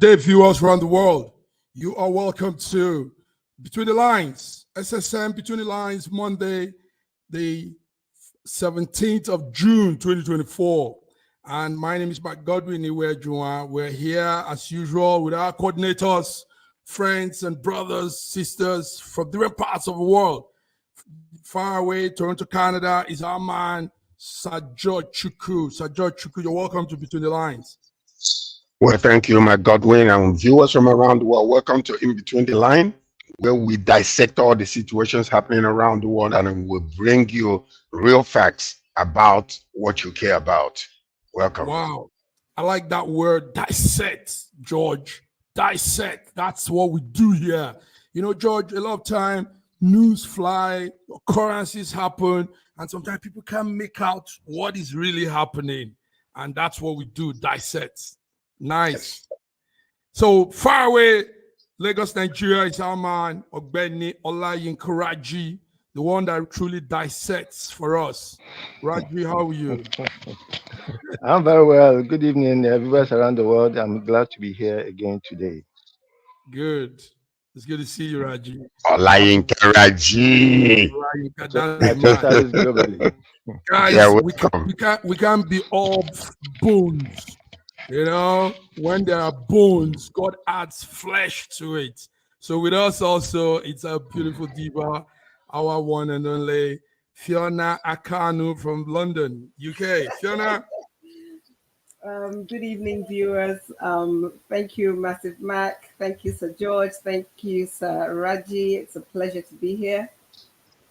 day, viewers around the world. You are welcome to Between the Lines, SSM Between the Lines, Monday, the 17th of June, 2024. And my name is Mark Godwin Iwejuwa. We're here as usual with our coordinators, friends and brothers, sisters from different parts of the world. Far away, Toronto, Canada, is our man, Sir George Chukwu. Sir George Chukwu, you're welcome to Between the Lines. Well, thank you, Mark Godwin, and viewers from around the world. Welcome to In Between the Line, where we dissect all the situations happening around the world and we'll bring you real facts about what you care about. Welcome. Wow. I like that word, dissect, George. Dissect. That's what we do here. You know, George, a lot of time news fly, occurrences happen, and sometimes people can't make out what is really happening. And that's what we do, dissect. Nice. So far away, Lagos, Nigeria is our man, Ogbeni Olayinka Raji, the one that truly dissects for us. Raji, how are you? I'm very well. Good evening, viewers around the world. I'm glad to be here again today. Good. It's good to see you, Raji. Olayinka Raji. Guys, yeah, we can't be all bones. You know, when there are bones, God adds flesh to it. So with us also, it's a beautiful diva, our one and only F.N.A Akanu from London, UK. Fiona. Good evening, viewers. Thank you, Massive Mac. Thank you, Sir George. Thank you, Sir Raji. It's a pleasure to be here.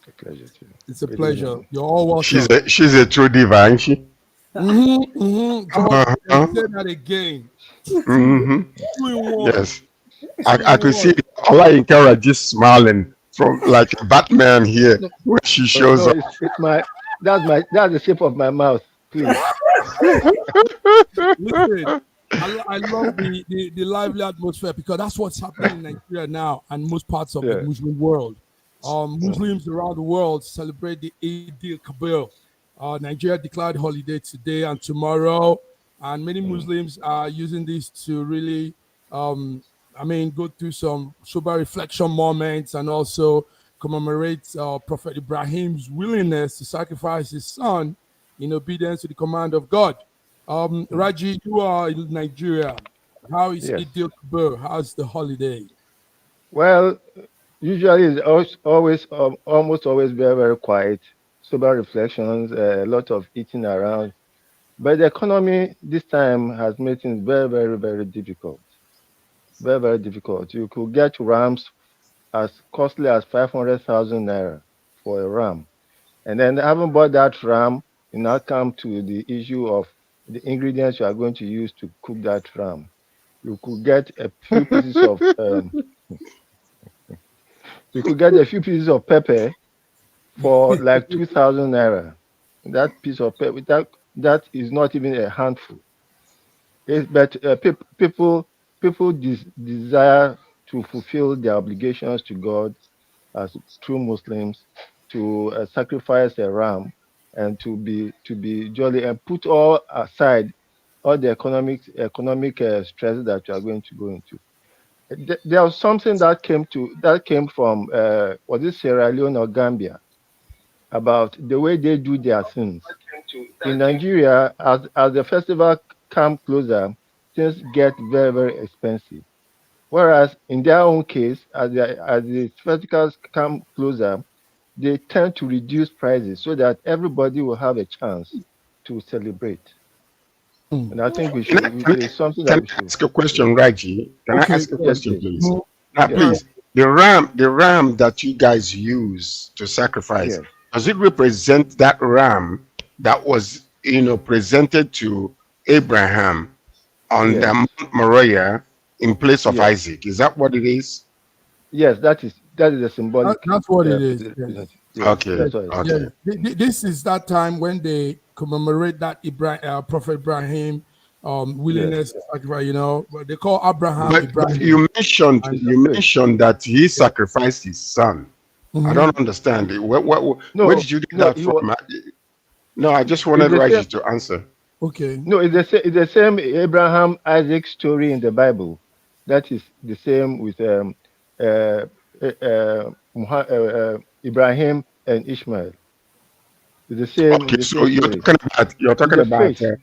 A pleasure too. It's a pleasure. You're all welcome. She's a true diva, ain't she? George, say that again. Yes. I could see Olayinka Raji smiling from like a Batman here when she shows up. That's the shape of my mouth, please. Listen, I love the lively atmosphere because that's what's happening in Nigeria now and most parts of the Muslim world. Muslims around the world celebrate the Eid al-Kabir. Nigeria declared holiday today and tomorrow, and many Muslims are using this to really, go through some sober reflection moments and also commemorate Prophet Ibrahim's willingness to sacrifice his son in obedience to the command of God. Raji, you are in Nigeria. How is Eid al-Kabir? How's the holiday? Well, usually it's almost always very, very quiet. Sober reflections, a lot of eating around. But the economy this time has made things very, very, very difficult. Very, very difficult. You could get rams as costly as 500,000 naira for a ram. And then having bought that ram, you now come to the issue of the ingredients you are going to use to cook that ram. You could get a few pieces of pepper for like 2,000 naira. That piece of pepper, that is not even a handful. But people desire to fulfill their obligations to God as true Muslims, to sacrifice a ram and to be jolly and put all aside all the economic stress that you are going to go into. There was something that came from was it Sierra Leone or Gambia about the way they do their things. In Nigeria, as the festival comes closer, things get very, very expensive. Whereas in their own case, as the festivals come closer, they tend to reduce prices so that everybody will have a chance to celebrate. And I think we should. It's something that we should. Ask a question, Raji? Can I ask a question, please? Now, please, the ram that you guys use to sacrifice, does it represent that ram that was, presented to Abraham on the Mount Moriah in place of Isaac? Is that what it is? Yes, that is a symbolic. That's what it is. Okay. This is that time when they commemorate that Prophet Ibrahim willingness to sacrifice. But they call Abraham. But you mentioned that he sacrificed his son. I don't understand it. Where did you get that from? No, I just wanted Raji to answer. Okay. No, it's the same Abraham Isaac story in the Bible. That is the same with Ibrahim and Ishmael. It's Okay, the so same you're story. talking about It's a faith.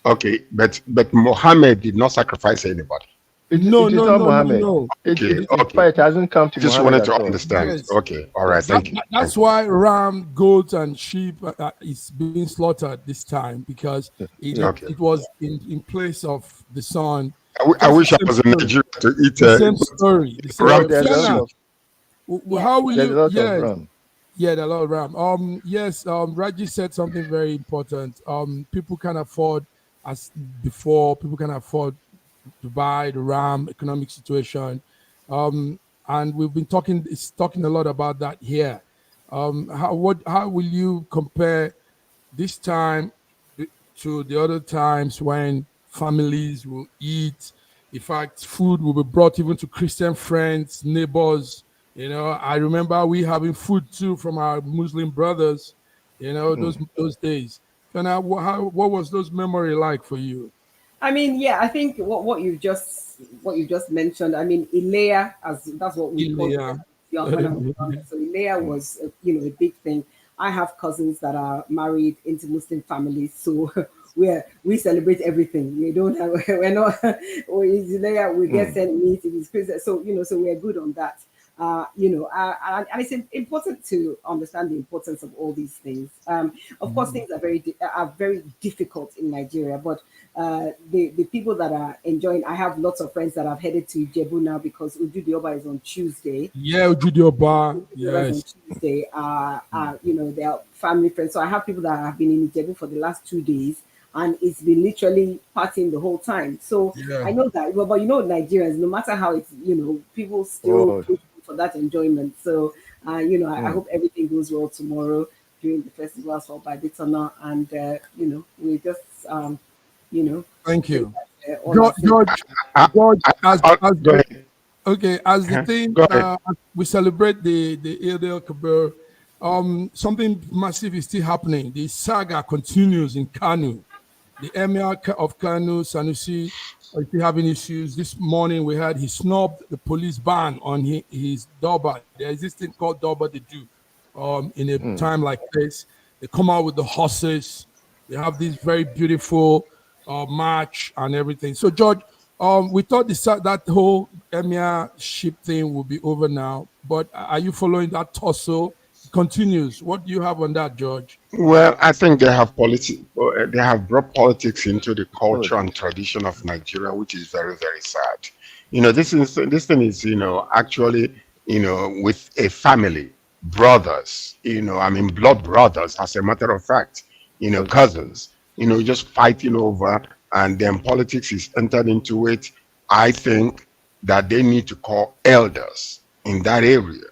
okay, but Muhammad did not sacrifice anybody. No, It is no, not no, no, Muhammad. no. Okay, In okay. fact, it hasn't come to I just Muhammad wanted to at all. understand. Yes, Okay, all right. Yes. Thank you. that's Thank you. why ram, goat, and sheep is being slaughtered this time, because Yeah. Okay. it was in place of the son. I Just the wish I same was in story. Nigeria to eat The same story. The same Oh, ram story. there's a lot Fiona, soup. of Yeah. how will there's a you? lot of Yes, ram. yeah, the Lord Ram. Yes, Raji said something very important. People can afford, as before, people can afford to buy the Ram economic situation. And we've been talking a lot about that here. How will you compare this time to the other times when families will eat? In fact, food will be brought even to Christian friends, neighbors. I remember we having food too from our Muslim brothers. Mm. Those days. Fana, what was those memory like for you? I mean, yeah, I think what you just mentioned. I mean, Ilea, as that's what we called it Ilya. when I was younger. So Ilea was, a big thing. I have cousins that are married into Muslim families, so we celebrate everything. We don't have we're not it's Ilea, we get Mm. sent meat. It is Christmas, so so we're good on that. And it's important to understand the importance of all these things. Of course, things are very difficult in Nigeria, but the people that are enjoying, I have lots of friends that have headed to Jebu now because Ujudioba is on Tuesday. Yeah, Judio Bar. Whereas on Yes. Tuesday, they are family friends. So I have people that have been in Ijebu for the last 2 days, and it's been literally partying the whole time. So Yeah. I know that, well, but Nigerians, no matter how it's, people still Oh. push for that enjoyment. So, I Mm. hope everything goes well tomorrow during the festival as well by the tunnel, and we just, Thank pray you. that all our sins. I, George, as Go ahead. okay, as the Uh-huh. thing, Go ahead. as we celebrate the Eid al-Kabir, something massive is still happening. The saga continues in Kanu. The Emir of Kanu, Sanusi, is still having issues. This morning we heard he snubbed the police ban on his Doba, the existing called Doba they do. In a Mm. time like this, they come out with the horses. They have this very beautiful march and everything. So, George, we thought that whole Emir ship thing will be over now, but are you following that tussle? It continues. What do you have on that, George? Well, I think they have brought politics into the culture and Politics. tradition of Nigeria, which is very, very sad. This thing is, actually, with a family, brothers, I mean, blood brothers, as a matter of fact, Exactly. cousins, just fighting over, and then politics is entered into it. I think that they need to call elders in that area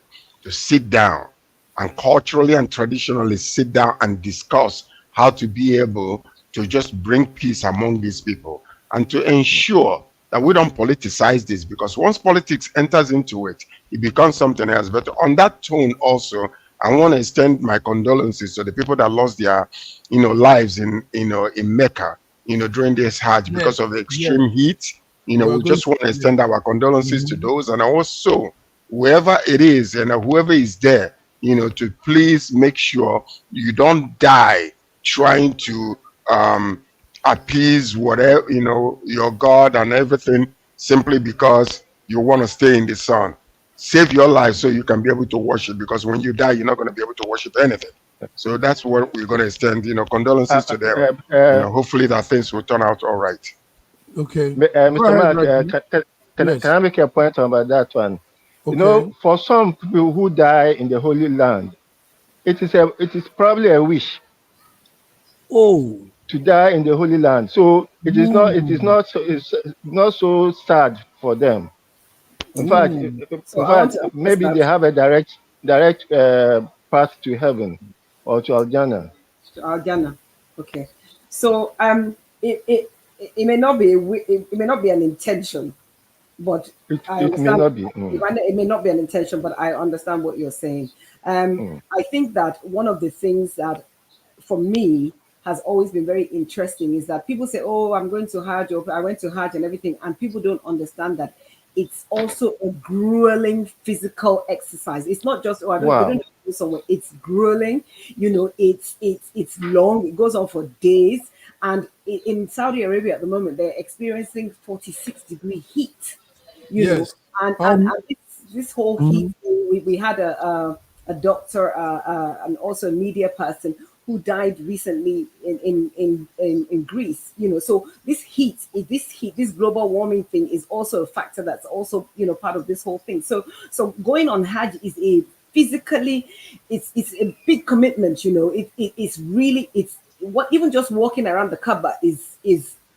to sit down and culturally and traditionally sit down and discuss how to be able to just bring peace among these people and to ensure that we don't politicize this, because once politics enters into it, it becomes something else. But on that tone also, I want to extend my condolences to the people that lost their lives in Mecca during this Hajj Yes, because of the yes. extreme heat. We're We going just to, want to yes. extend our condolences to Mhm. those, and also whoever it is and whoever is there, to please make sure you don't die trying to appease whatever, your God and everything, simply because you want to stay in the sun. Save your life so you can be able to worship, because when you die, you're not going to be able to worship anything. So that's what we're going to extend, Uh, condolences to them. uh, uh, Hopefully that things will turn out all right. Okay. Go Mr. ahead, Mark, Reggie. can Yes. I make a point about that one? Okay. For some people who die in the Holy Land, it is probably a wish Oh. to die in the Holy Land. So Ooh. it's not so sad for them. Ooh. So I want to address Maybe they that. have a direct path to heaven or to Aljana. Ghana. Okay. So it may not be it may not be an intention, but I It may understand. not be. It may not be an intention, but I understand what you're saying. Mm, I think that one of the things that, for me, has always been very interesting is that people say, oh, I'm going to Hajj, or I went to Hajj and everything, and people don't understand that it's also a grueling physical exercise. It's not just, oh, we don't go somewhere. It's grueling, it's long, it goes on for days. And in Saudi Arabia at the moment, they're experiencing 46-degree heat, Yes. and this whole heat, we had a doctor and also a media person who died recently in Greece. So this global warming thing is also a factor that's also part of this whole thing. So going on Hajj is a physically, it's a big commitment. It's really, it's what, even just walking around the Kaaba is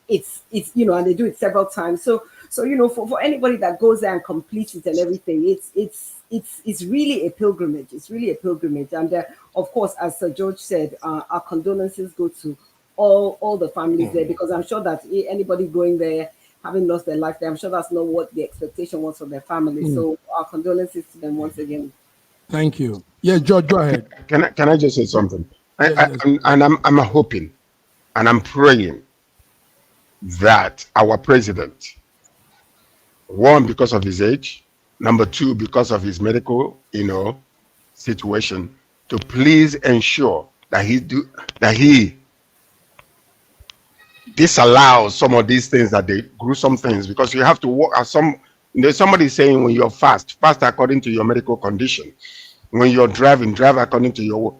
it's and they do it several times. So for anybody that goes there and completes it and everything, it's really a pilgrimage. It's really a pilgrimage. And of course, as Sir George said, our condolences go to all the families there, because I'm sure that anybody going there having lost their life there, I'm sure that's not what the expectation was for their family. So our condolences to them once again. Thank you. Yeah, George, go ahead. Can I just say something? Yes. I'm hoping and I'm praying that our president, one, because of his age, number two, because of his medical situation, to please ensure that he disallows some of these things, that they gruesome things, because you have to walk as there's somebody saying, when you're fast according to your medical condition. When you're driving, drive according to your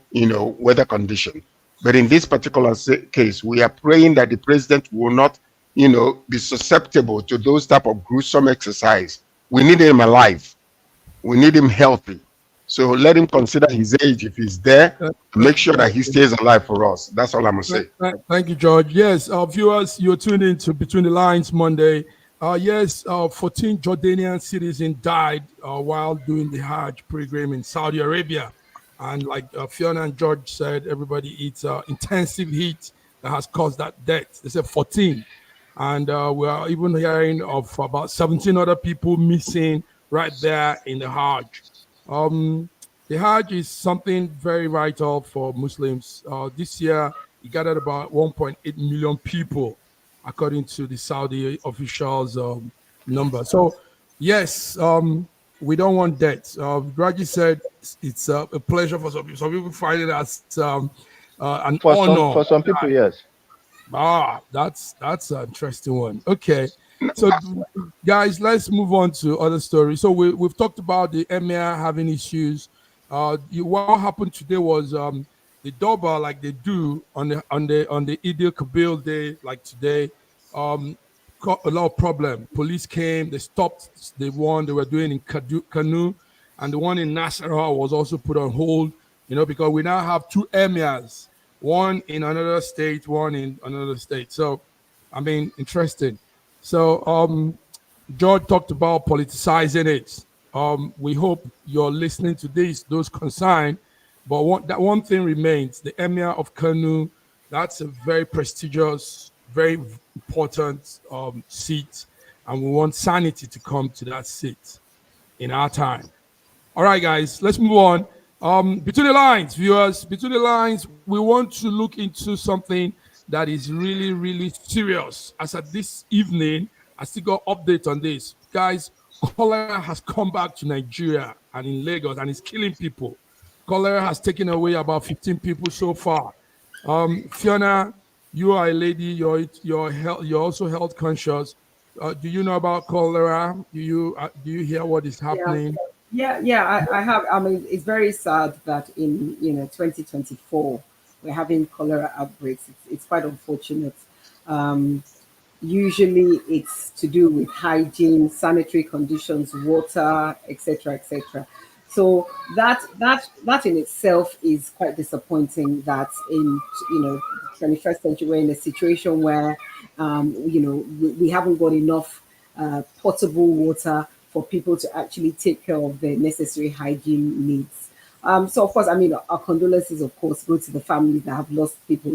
weather condition. But in this particular case, we are praying that the president will not be susceptible to those type of gruesome exercise. We need him alive, we need him healthy. So let him consider his age if he's there, make sure that he stays alive for us. That's all I'm gonna say. Thank you, George. Yes, viewers, you're tuned in to Between the Lines Monday. 14 Jordanian citizens died while doing the Hajj pilgrim in Saudi Arabia. And like Fiona and George said, everybody, it's intensive heat that has caused that death. They said 14. And we are even hearing of about 17 other people missing right there in the Hajj. The Hajj is something very vital for Muslims. This year, it gathered about 1.8 million people, according to the Saudi officials' number. So, yes, we don't want that. Raji said it's a pleasure for some people. Some people find it as an honor. For some people, yes. That's an interesting one. Okay. So, guys, let's move on to other stories. So we've talked about the emir having issues. What happened today was the Doba, like they do on the Eid al-Kabir day, like today, got a lot of problem. Police came, they stopped the one they were doing in Kanu, and the one in Nasarawa was also put on hold. Because we now have two emirs, one in another state, one in another state. So, I mean, interesting. So, George talked about politicizing it. We hope you're listening to those concerned. But one thing remains: the Emir of Kanu. That's a very prestigious, very important seat, and we want sanity to come to that seat in our time. All right, guys, let's move on. Between the lines, viewers, between the lines, we want to look into something that is really, really serious. As at this evening, I still got update on this. Guys, cholera has come back to Nigeria and in Lagos, and it's killing people. Cholera has taken away about 15 people so far. Fiona, you are a lady. You're also health conscious. Do you know about cholera? Do you hear what is happening? Yeah, I have. I mean, it's very sad that in 2024 we're having cholera outbreaks. It's quite unfortunate. Usually it's to do with hygiene, sanitary conditions, water, etc., etc. So that in itself is quite disappointing. That in the 21st century we're in a situation where we haven't got enough potable water for people to actually take care of the necessary hygiene needs. So of course, I mean, our condolences, of course, go to the families that have lost people.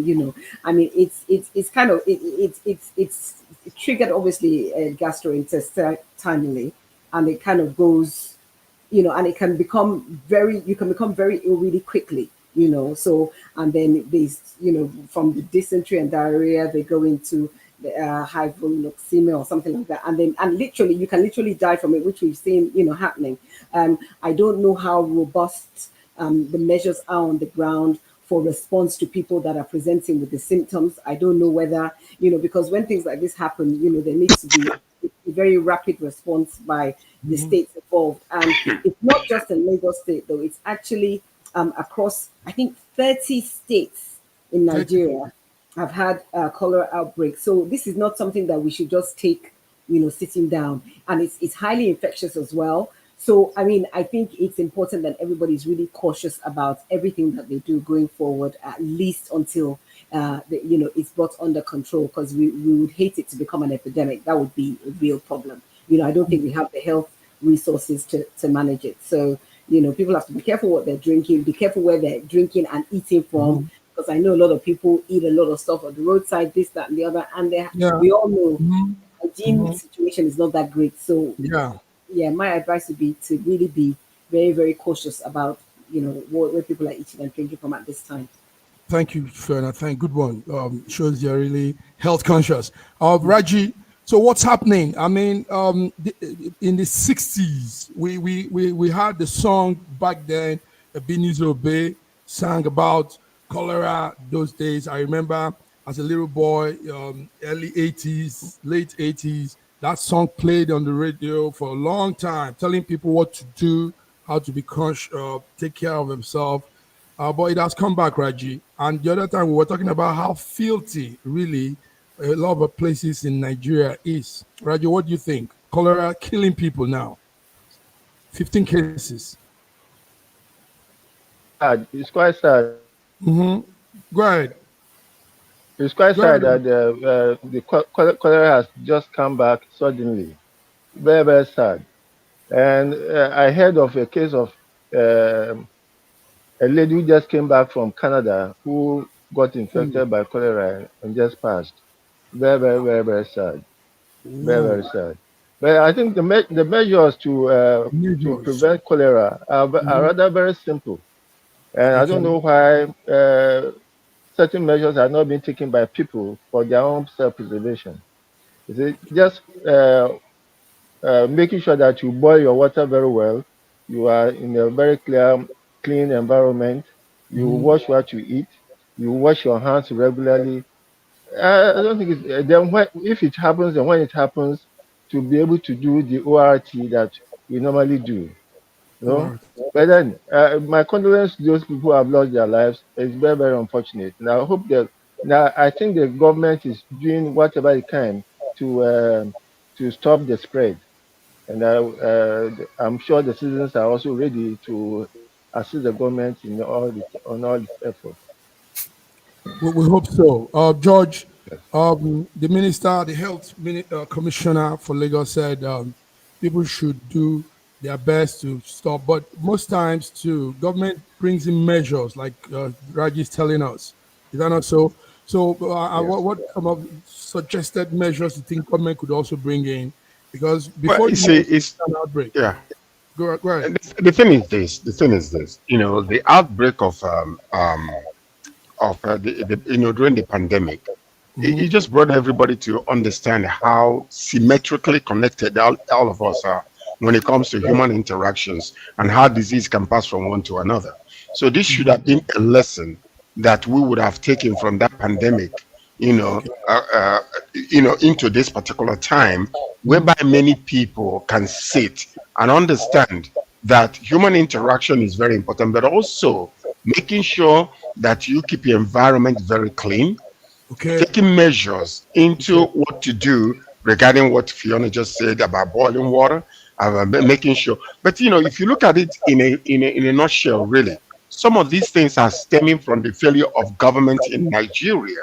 I mean, it's kind of it's triggered obviously gastrointestinally, and it kind of goes, and it can become you can become very ill really quickly. So, and then from the dysentery and diarrhea, they go into the hypoxemia or something like that, and literally you can literally die from it, which we've seen happening. I don't know how robust the measures are on the ground for response to people that are presenting with the symptoms. I don't know whether because when things like this happen, there needs to be a very rapid response by the states involved, and it's not just in Lagos State though. It's actually across, I think, 30 states in Nigeria have had cholera outbreaks. So this is not something that we should just take, sitting down. And it's highly infectious as well. So, I mean, I think it's important that everybody's really cautious about everything that they do going forward, at least until, it's brought under control, because we would hate it to become an epidemic. That would be a real problem. I don't think we have the health resources to manage it. So, people have to be careful what they're drinking, be careful where they're drinking and eating from, because I know a lot of people eat a lot of stuff on the roadside, this, that, and the other, and we all know hygiene situation is not that great. So my advice would be to really be very, very cautious about where people are eating and drinking from at this time. Thank you, F.N.A. Good one. Shows you're really health conscious. Raji, so what's happening? I mean, in the 60s, we had the song back then, Ebenezer Obey sang about cholera those days. I remember as a little boy, early 80s, late 80s, that song played on the radio for a long time, telling people what to do, how to be take care of themselves. But it has come back, Raji. And the other time we were talking about how filthy, really, a lot of places in Nigeria is. Raji, what do you think? Cholera killing people now. 15 cases. It's quite sad. Go ahead. It's quite sad that the cholera has just come back suddenly. Very, very sad. And I heard of a case of a lady who just came back from Canada who got infected by cholera and just passed. Very, very, very, very sad. Very, very sad. But I think the measures to prevent cholera are rather very simple. And I don't know why certain measures are not being taken by people for their own self-preservation. Just making sure that you boil your water very well, you are in a very clean environment, you wash what you eat, you wash your hands regularly. I don't think it's then if it happens and when it happens, to be able to do the ORT that we normally do. But then my condolence to those people who have lost their lives. It's very, very unfortunate. And I hope that now I think the government is doing whatever it can to stop the spread. And I'm sure the citizens are also ready to assist the government in on all its efforts. We hope so. George, the minister, the health commissioner for Lagos said people should do their best to stop. But most times, too, government brings in measures like Raji is telling us. Is that not so? So what some of suggested measures you think government could also bring in? Because before you see, it's an outbreak. Yeah. Go ahead. The thing is this. The outbreak of during the pandemic, it just brought everybody to understand how symmetrically connected all of us are when it comes to human interactions and how disease can pass from one to another. So this should have been a lesson that we would have taken from that pandemic, into this particular time, whereby many people can sit and understand that human interaction is very important, but also making sure that you keep your environment very clean, taking measures into what to do regarding what Fiona just said about boiling water, making sure. But if you look at it in a nutshell, really, some of these things are stemming from the failure of government in Nigeria.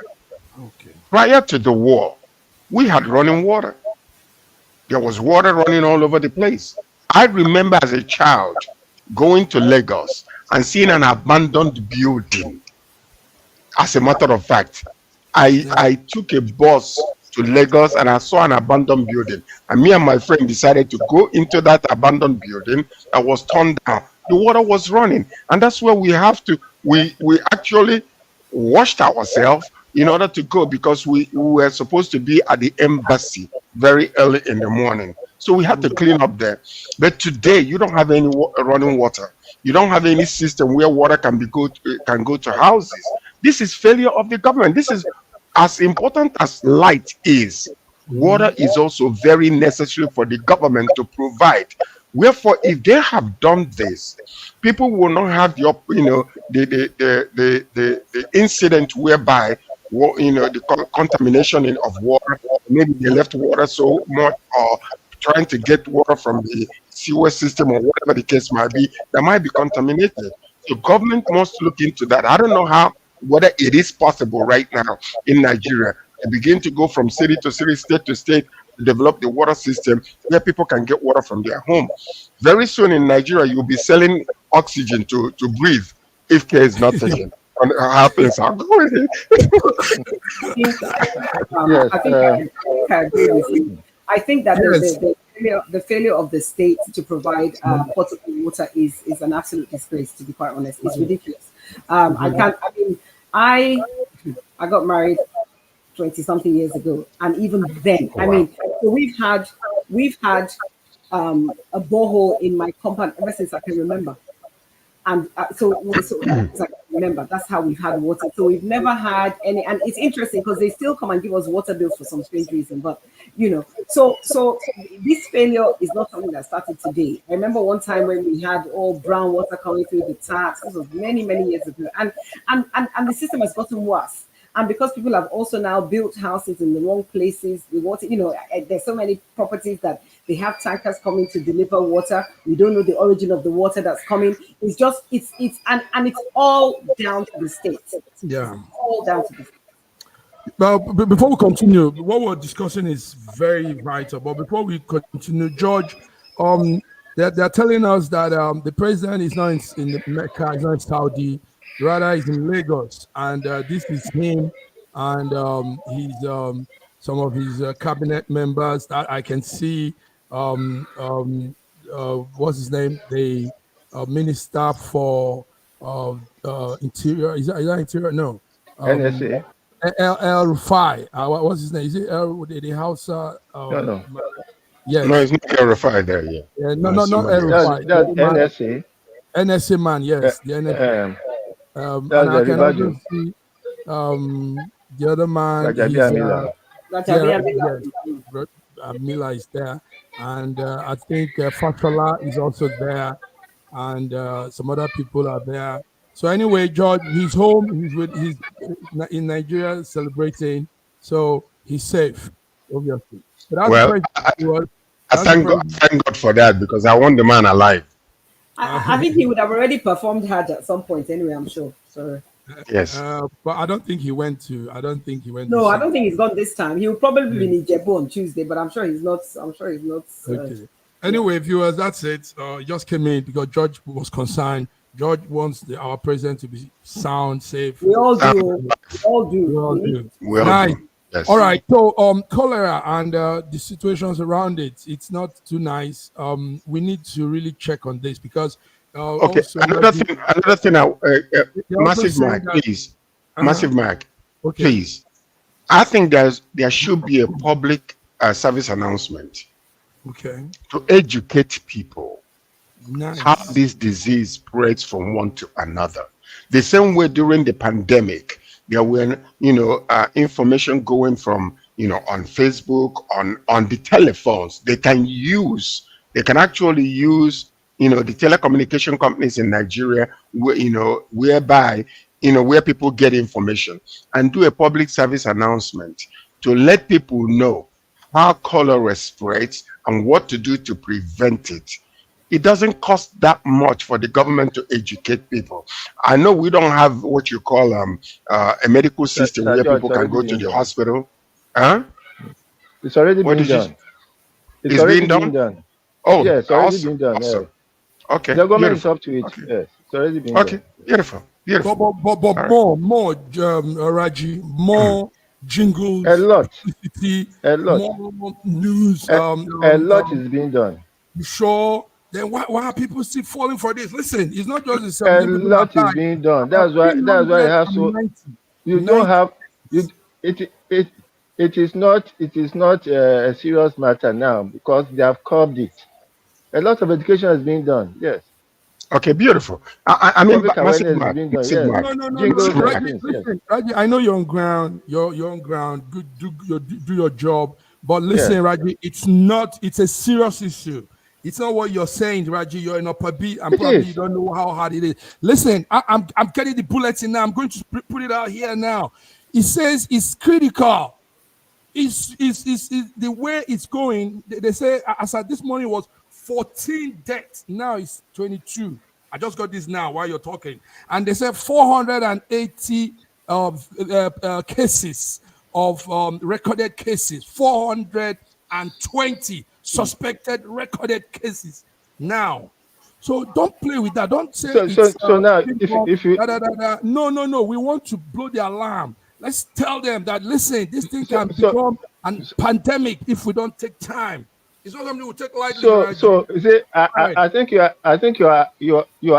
Prior to the war, we had running water. There was water running all over the place. I remember as a child going to Lagos and seeing an abandoned building. As a matter of fact, I took a bus to Lagos and I saw an abandoned building. And me and my friend decided to go into that abandoned building that was torn down the water was running. And that's where we have to, we actually washed ourselves in order to go, because we were supposed to be at the embassy very early in the morning. So we had to clean up there. But today you don't have any running water. You don't have any system where water can go to houses. This is failure of the government. This is as important as light is. Water is also very necessary for the government to provide. Wherefore, if they have done this, people will not have the incident whereby the contamination of water. Maybe they left water so much, or trying to get water from the sewer system, or whatever the case might be, that might be contaminated. The government must look into that. I don't know whether it is possible right now in Nigeria to begin to go from city to city, state to state, to develop the water system where people can get water from their home. Very soon in Nigeria, you'll be selling oxygen to breathe if care is not taken on how things are going. I agree with you. I think that the failure of the state to provide potable water is an absolute disgrace, to be quite honest. It's ridiculous. I got married 20 something years ago, and even then, so we've had a borehole in my compound ever since I can remember. And so I remember, that's how we've had water. So we've never had any, and it's interesting because they still come and give us water bills for some strange reason. But so this failure is not something that started today. I remember one time when we had all brown water coming through the taps. This was many years ago, and the system has gotten worse. And because people have also now built houses in the wrong places, the water, there's so many properties that they have tankers coming to deliver water. We don't know the origin of the water that's coming. It's just, it's all down to the state. Yeah. It's all down to the state. Well, before we continue, what we're discussing is very vital. But before we continue, George, they're telling us that the president is not in Mecca, he's not in Saudi. Rather, he's in Lagos, and this is him and he's some of his cabinet members that I can see. What's his name? The minister for interior. Is that interior? No. NSA. El Rufai. What's his name? Is it the House? No. Yes. No, it's not El Rufai there. Yeah. No, not El Rufai. That's NSA. NSA man. Yes. The NSA. And I can also see the other man. Mila is there, and I think Fashola is also there, and some other people are there. So anyway, George, he's home. He's in Nigeria celebrating, so he's safe, obviously. But I thank God for that, because I want the man alive. I think he would have already performed Hajj at some point anyway, I'm sure. So yes. But I don't think he went to. No, I don't think he's gone this time. He will probably be in Ijebu on Tuesday, but I'm sure he's not. Okay. Anyway, viewers, that's it. Just came in because George was concerned. George wants our president to be sound, safe. We all do. We all do. Nice. Yes. All right. So, cholera and the situations around it, it's not too nice. We need to really check on this because. Okay. Another thing. Massive Mike, please. Massive Mike, please. I think there should be a public service announcement. Okay. To educate people. Nice. How this disease spreads from one to another. The same way during the pandemic. There were, information going from, on Facebook, on the telephones. They can actually use, the telecommunication companies in Nigeria, whereby, where people get information, and do a public service announcement to let people know how cholera spreads and what to do to prevent it. It doesn't cost that much for the government to educate people. I know we don't have what you call a medical system where people can go to the hospital. Huh? It's already been done. It's being done? Oh, yes, it's already been done. Awesome. Yeah. Okay. The government is up to it. Okay. Yes, it's already been done. Okay, beautiful. But right. more, Raji, more jingles. A lot. More news. A lot is being done. You sure then why are people still falling for this? Listen, it's not just the A 17 people lot that is died. being done. That's why you have so you don't have you it is not a serious matter now because they have curbed it. A lot of education is being done. Yes. Okay, beautiful. I mean, Public massive awareness is mark, being done. massive Yes. mark. No. Jingles and Reggie, things. Yes. listen, Reggie, I know you're on ground. You're on ground. Good, do your job. But listen, Yes. Reggie, it's a serious issue. It's not what you're saying, Reggie. You're in upper beat and It probably is. you don't know how hard it is. Listen, I'm getting the bulletin now. I'm going to put it out here now. It says it's critical. Is the way it's going. They say as at this morning was 14 deaths. Now it's 22. I just got this now while you're talking, and they said 480 cases of recorded cases. 420 suspected recorded cases now. So don't play with that. Don't say it's So now if you No. We want to blow the alarm. Let's tell them that listen, this thing so can so become a pandemic if we don't take time. It's not something we take lightly, so right? so see, Right. I think your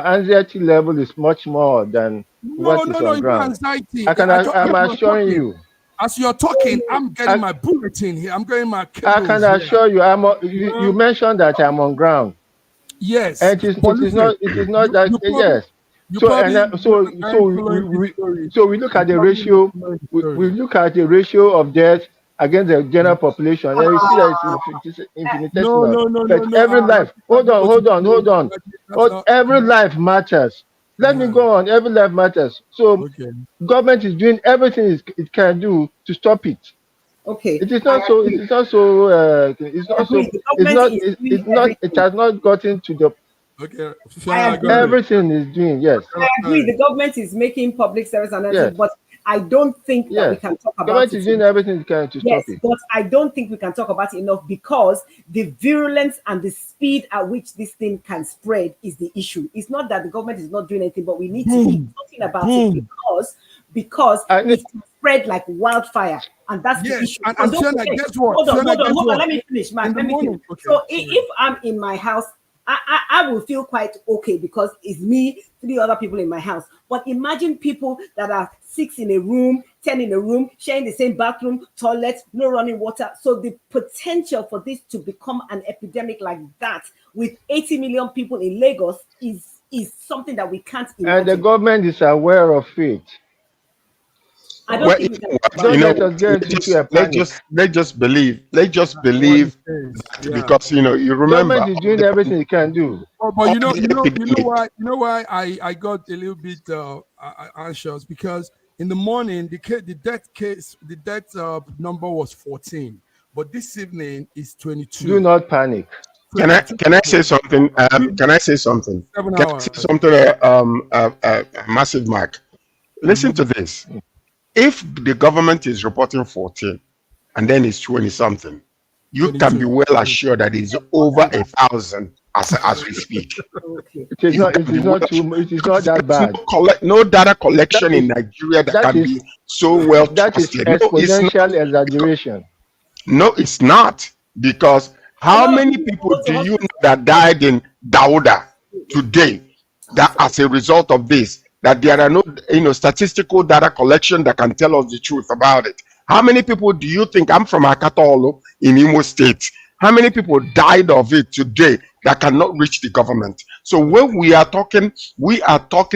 anxiety level is much more than what is No. on It's not ground. anxiety. I'm assuring you. As you're talking, I'm getting my bulletin here. I'm getting my I can cables here. assure you, you mentioned that I'm on ground, Yes, and but listen, it is not that yes. you So probably following the we story. so we look You at the probably ratio. following the We story. look at the ratio of deaths against the general population, and we see that it's infinitesimal. But No. every life. Hold on. That's not Every life matters. Let me go on. Every life matters. So okay. government is doing everything it can do to stop it. Okay. It is not so. It is not so. It's I not so. agree. The government is doing It's not. It everything. has not gotten to the. Okay, I Fiona, go agree. ahead. Everything is doing. Yes. I agree. The government is making public service Yes. announcements, but I don't think that we Yes. can talk about Government it is doing enough. everything it can to Yes, stop it. but I don't think we can talk about it enough because the virulence and the speed at which this thing can spread is the issue. It's not that the government is not doing anything, but we need to keep talking about it because And it can spread like wildfire, and that's the Yes, issue. and don't Fiona, forget, guess what? hold on, Fiona, guess hold on. what? Let me finish, Mark. In the Let me finish. morning. Okay, So sorry. if I'm in my house, I will feel quite okay because it's me, 3 other people in my house. But imagine people that are 6 in a room, 10 in a room, sharing the same bathroom, toilet, no running water. So the potential for this to become an epidemic like that with 80 million people in Lagos is something that we can't imagine. and the government is aware of it. I don't think we can talk about Don't it. let us get into a panic. Let's just believe because you remember Government is doing everything it can do. But you know epidemic. why I got a little bit anxious because in the morning the death number was 14, but this evening is 22. Do not panic. Can I say something? Can I say something? 7 Can I hours. say something? Massive mark. Listen to this. If the government is reporting 14 and then it's 20 something, you 22. can be well assured that it's over 1,000 as we speak. Okay. It is not that bad. No data collection in Nigeria that can be so well trusted. That is exponential exaggeration. No, it's not. Because how many people do you know that died in Dauda today that as a result of this, that there are no statistical data collection that can tell us the truth about it? How many people do you think, I'm from Akatolo in Imo State, how many people died of it today that cannot reach the government? So when we are talking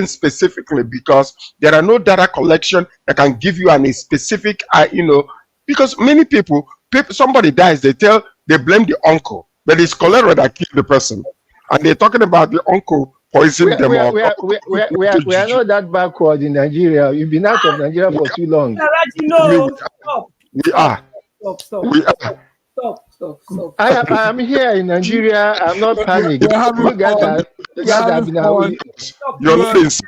specifically because there are no data collection that can give you a specific, because many people, somebody dies, they blame the uncle, but it's cholera that killed the person, and they're talking about the uncle poisoning them. We are not that backward in Nigeria. You've been out of Nigeria for too long. We are. Stop. I am here in Nigeria. I'm not panicking. You guys have been out. You're not in East,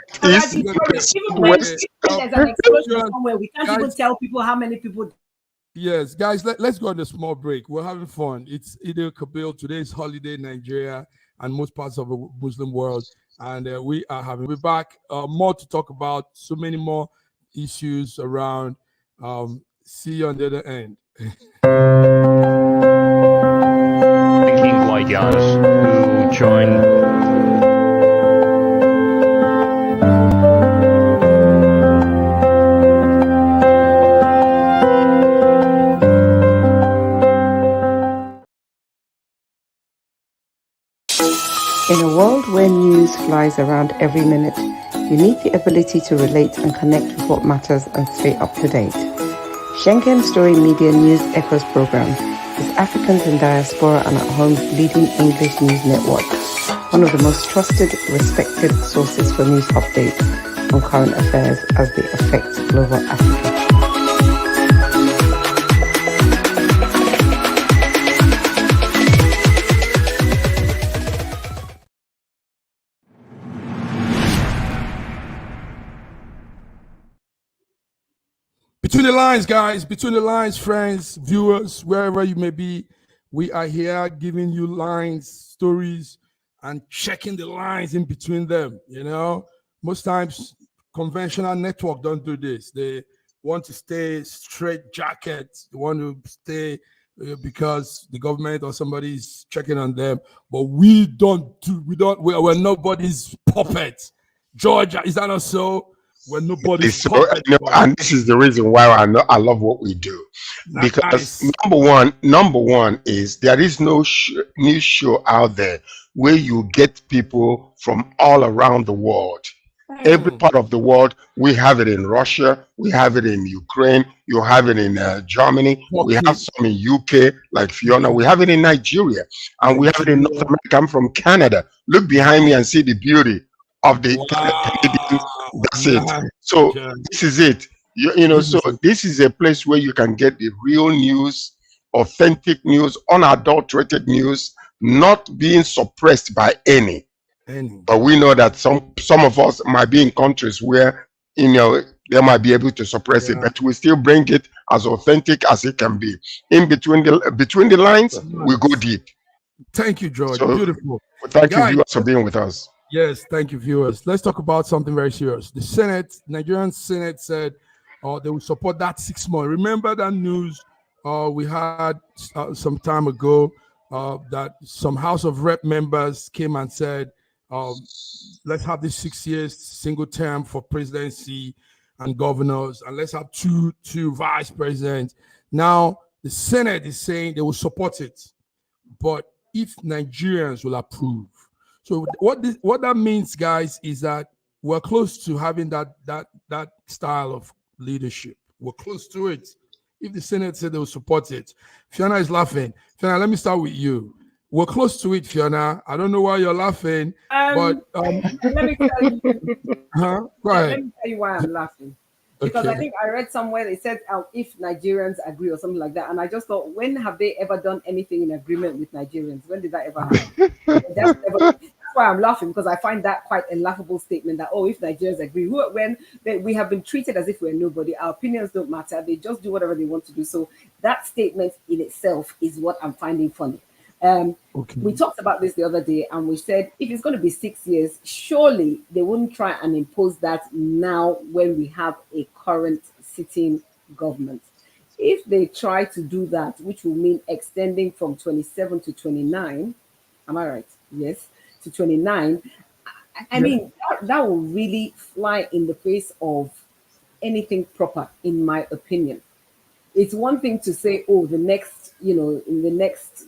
West. There's an explosion somewhere. We can't even tell people how many people. Yes, guys, let's go on a small break. We're having fun. It's Eid al-Kabir. Today's holiday in Nigeria and most parts of the Muslim world. And we're back. More to talk about, so many more issues around. See you on the other end. thinking like us who join. In a world where news flies around every minute, you need the ability to relate and connect with what matters and stay up to date. Schengen Story Media News Echoes program is Africans in diaspora and at home's leading English news network, one of the most trusted, respected sources for news updates on current affairs as they affect global Africa. Between the lines, guys, between the lines, friends, viewers, wherever you may be, we are here giving you lines, stories, and checking the lines in between them. Most times conventional network don't do this. They want to stay straight jacket. They want to stay because the government or somebody is checking on them. But we're nobody's puppet. Georgia, is that not so? When nobody's puppet. And this is the reason why I love what we do, because number one is there is no news show out there where you get people from all around the world. Every part of the world. We have it in Russia, we have it in Ukraine, you have it in Germany, we have some in UK like Fiona, we have it in Nigeria, and we have it in North America. I'm from Canada. Look behind me and see the beauty of the Canadians. That's it. So this is it. So this is a place where you can get the real news, authentic news, unadulterated news, not being suppressed by any. But we know that some of us might be in countries where they might be able to suppress it, but we still bring it as authentic as it can be. In between the lines, we go deep. Thank you, George. So, beautiful. Thank you, viewers, for being with us. Yes, thank you, viewers. Let's talk about something very serious. The Nigerian Senate said they will support that 6 months. Remember that news we had some time ago that some House of Rep members came and said, let's have this 6 years single term for presidency and governors, and let's have two vice presidents. Now, the Senate is saying they will support it, but if Nigerians will approve. So what that means, guys, is that we're close to having that style of leadership. We're close to it. If the Senate said they will support it. Fiona is laughing. Fiona, let me start with you. We're close to it, Fiona. I don't know why you're laughing, but let me tell you. Go ahead. Let me tell you why I'm laughing. Because I think I read somewhere they said if Nigerians agree or something like that, and I just thought, when have they ever done anything in agreement with Nigerians? When did that ever happen? That's why I'm laughing, because I find that quite a laughable statement that, if Nigerians agree, we have been treated as if we're nobody, our opinions don't matter, they just do whatever they want to do. So that statement in itself is what I'm finding funny. We talked about this the other day, and we said if it's going to be 6 years, surely they wouldn't try and impose that now when we have a current sitting government. If they try to do that, which will mean extending from 27 to 29, am I right? Yes, to 29. I mean, that will really fly in the face of anything proper, in my opinion. It's one thing to say, in the next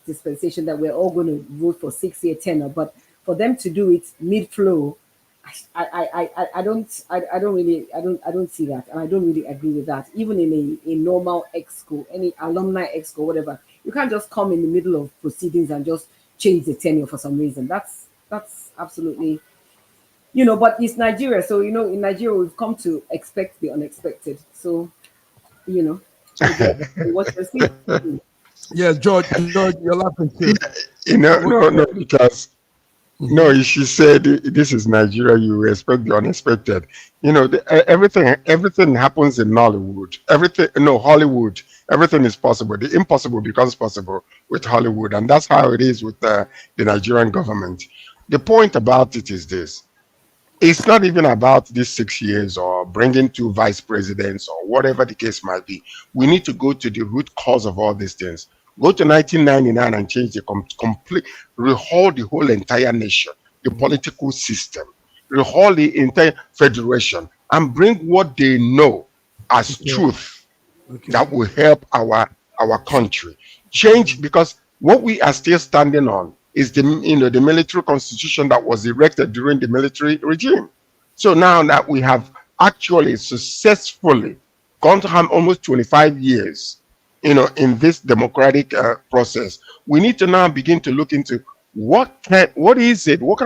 dispensation that we're all going to vote for 6-year tenure, but for them to do it mid-flow, I don't see that, and I don't really agree with that. Even in a normal exco, any alumni exco, whatever, you can't just come in the middle of proceedings and just change the tenure for some reason. That's absolutely, but it's Nigeria, so in Nigeria we've come to expect the unexpected. So, what you're seeing. Yes, George, you're laughing too. No, because she said this is Nigeria. You expect the unexpected. Everything happens in Nollywood. Hollywood. Everything is possible. The impossible becomes possible with Hollywood, and that's how it is with the Nigerian government. The point about it is this: it's not even about these 6 years or bringing 2 vice presidents or whatever the case might be. We need to go to the root cause of all these things. Go to 1999 and change the complete, rehaul the whole entire nation, the political system, rehaul the entire federation, and bring what they know as Okay. truth Okay. that will help our country change, because what we are still standing on is the military constitution that was erected during the military regime. So now that we have actually successfully gone to have almost 25 years, in this democratic process, we need to now begin to look into what kind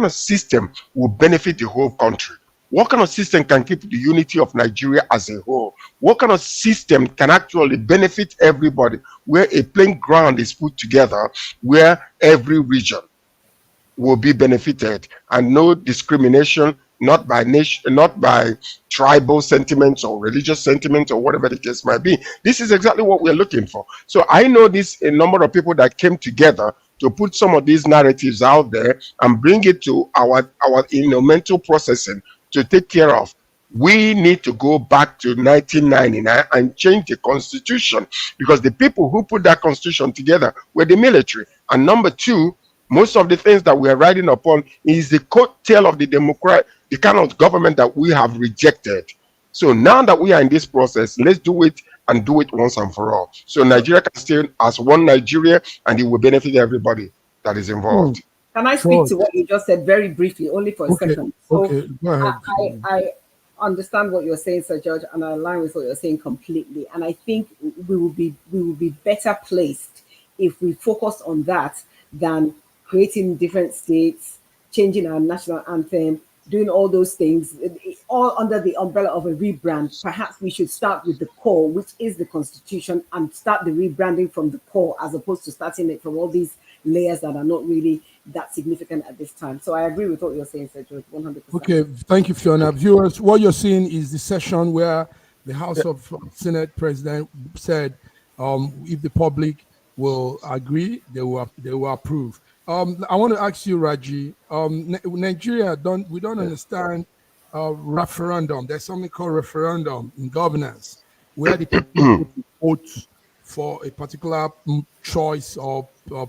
of system will benefit the whole country. What kind of system can keep the unity of Nigeria as a whole? What kind of system can actually benefit everybody, where a playing ground is put together, where every region will be benefited, and no discrimination, not by nation, not by tribal sentiments or religious sentiments or whatever the case might be. This is exactly what we're looking for. So I know this a number of people that came together to put some of these narratives out there and bring it to our mental processing to take care of. We need to go back to 1999 and change the constitution, because the people who put that constitution together were the military. And number two, most of the things that we are riding upon is the coattail of the kind of government that we have rejected. So now that we are in this process, let's do it, and do it once and for all. So Nigeria can stay as one Nigeria, and it will benefit everybody that is involved. Can I speak to what you just said very briefly, only for a second? So Okay, go ahead. I understand what you're saying, Sir George, and I align with what you're saying completely. And I think we will be better placed if we focus on that than creating different states, changing our national anthem, doing all those things, all under the umbrella of a rebrand. Perhaps we should start with the core, which is the Constitution, and start the rebranding from the core, as opposed to starting it from all these layers that are not really that significant at this time. So I agree with what you're saying, Sir George, 100%. Okay, thank you, Fiona. Viewers, what you're seeing is the session where the House of Senate President said, if the public will agree, they will approve. I want to ask you, Raji. Nigeria we don't understand referendum. There's something called referendum in governance, where the people vote for a particular choice or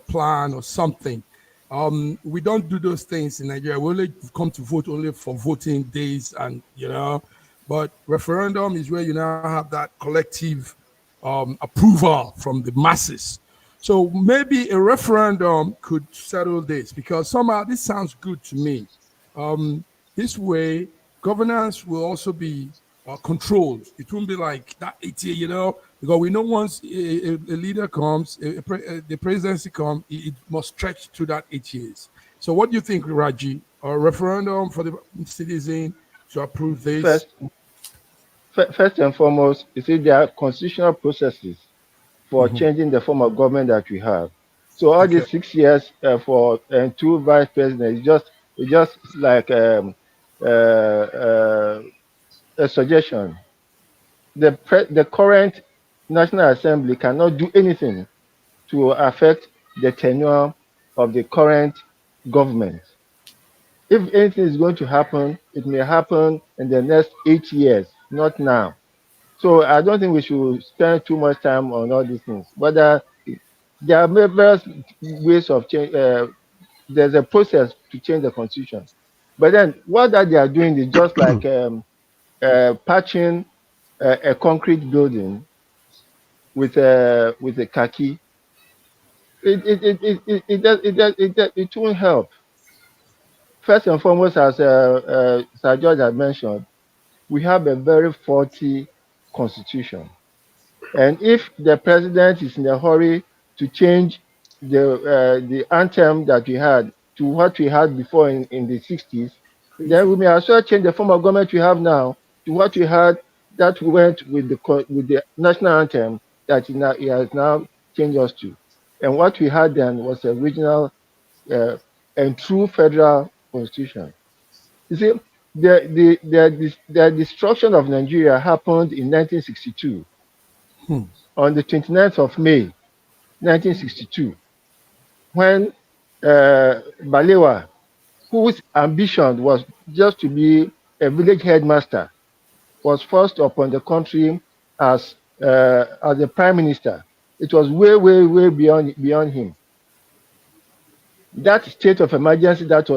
plan or something. We don't do those things in Nigeria. We only come to vote only for voting days, and but referendum is where you now have that collective approval from the masses. So maybe a referendum could settle this, because somehow this sounds good to me. This way, governance will also be controlled. It won't be like that 80, because we know once a leader comes, the presidency comes, it must stretch to that 8 years. So what do you think, Raji? A referendum for the citizen to approve this? First and foremost, you see, there are constitutional processes for changing the form of government that we have. So all these 6 years for two vice presidents, it's just like a suggestion. The current National Assembly cannot do anything to affect the tenure of the current government. If anything is going to happen, it may happen in the next 8 years, not now. So I don't think we should spend too much time on all these things. But there are various ways of change. There's a process to change the constitution. But then what that they are doing is just like patching a concrete building with a khaki. It won't help. First and foremost, as Sir George had mentioned, we have a very faulty constitution. And if the president is in a hurry to change the anthem that we had to what we had before in the 60s, then we may as well change the form of government we have now to what we had that went with the national anthem that he has now changed us to. And what we had then was a original and true federal constitution. You see, the destruction of Nigeria happened in 1962. On the 29th of May, 1962, when Balewa, whose ambition was just to be a village headmaster, was forced upon the country as the prime minister. It was way beyond him. That state of emergency that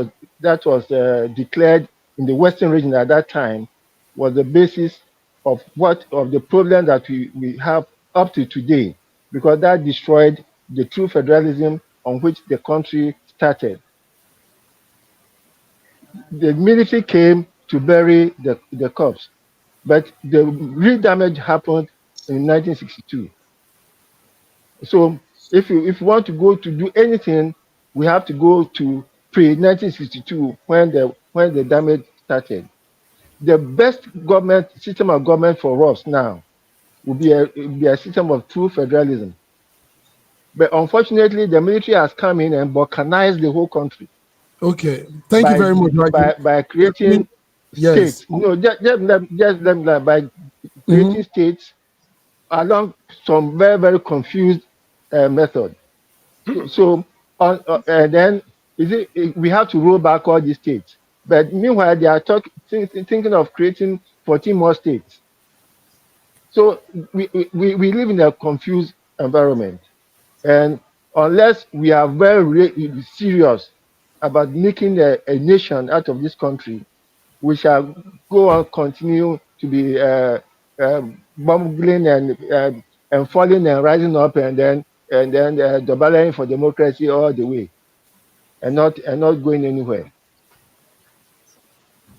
was declared in the Western region at that time was the basis of the problem that we have up to today, because that destroyed the true federalism on which the country started. The military came to bury the corpse, but the real damage happened in 1962. So if you want to go to do anything, we have to go to pre 1962 when the damage started. The best government system of government for us now will be a system of true federalism. But unfortunately, the military has come in and balkanized the whole country Okay, thank you very much, Raji. by creating Yes. states. No, by Mhm. creating states along some very confused method. So and then we have to roll back all these states. But meanwhile, they are thinking of creating 14 more states. So we live in a confused environment. And unless we are very serious about making a nation out of this country, we shall go on continue to be bumbling and falling and rising up and then battling for democracy all the way and not going anywhere.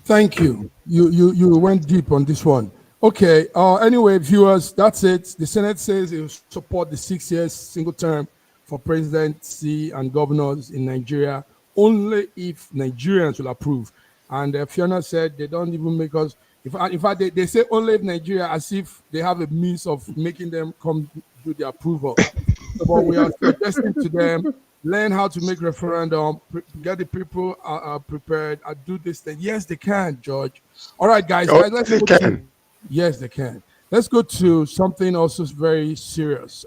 Thank you. You went deep on this one. Okay. Anyway, viewers, that's it. The Senate says it will support the 6 years single term for presidency and governors in Nigeria only if Nigerians will approve. And Fiona said they don't even make us. In fact, they say only if Nigeria, as if they have a means of making them come do the approval. But we are suggesting to them learn how to make referendum, get the people prepared, do this thing. Yes, they can, George. All right, guys, Oh, let's they go can. to, yes, they can. Let's go to something also very serious.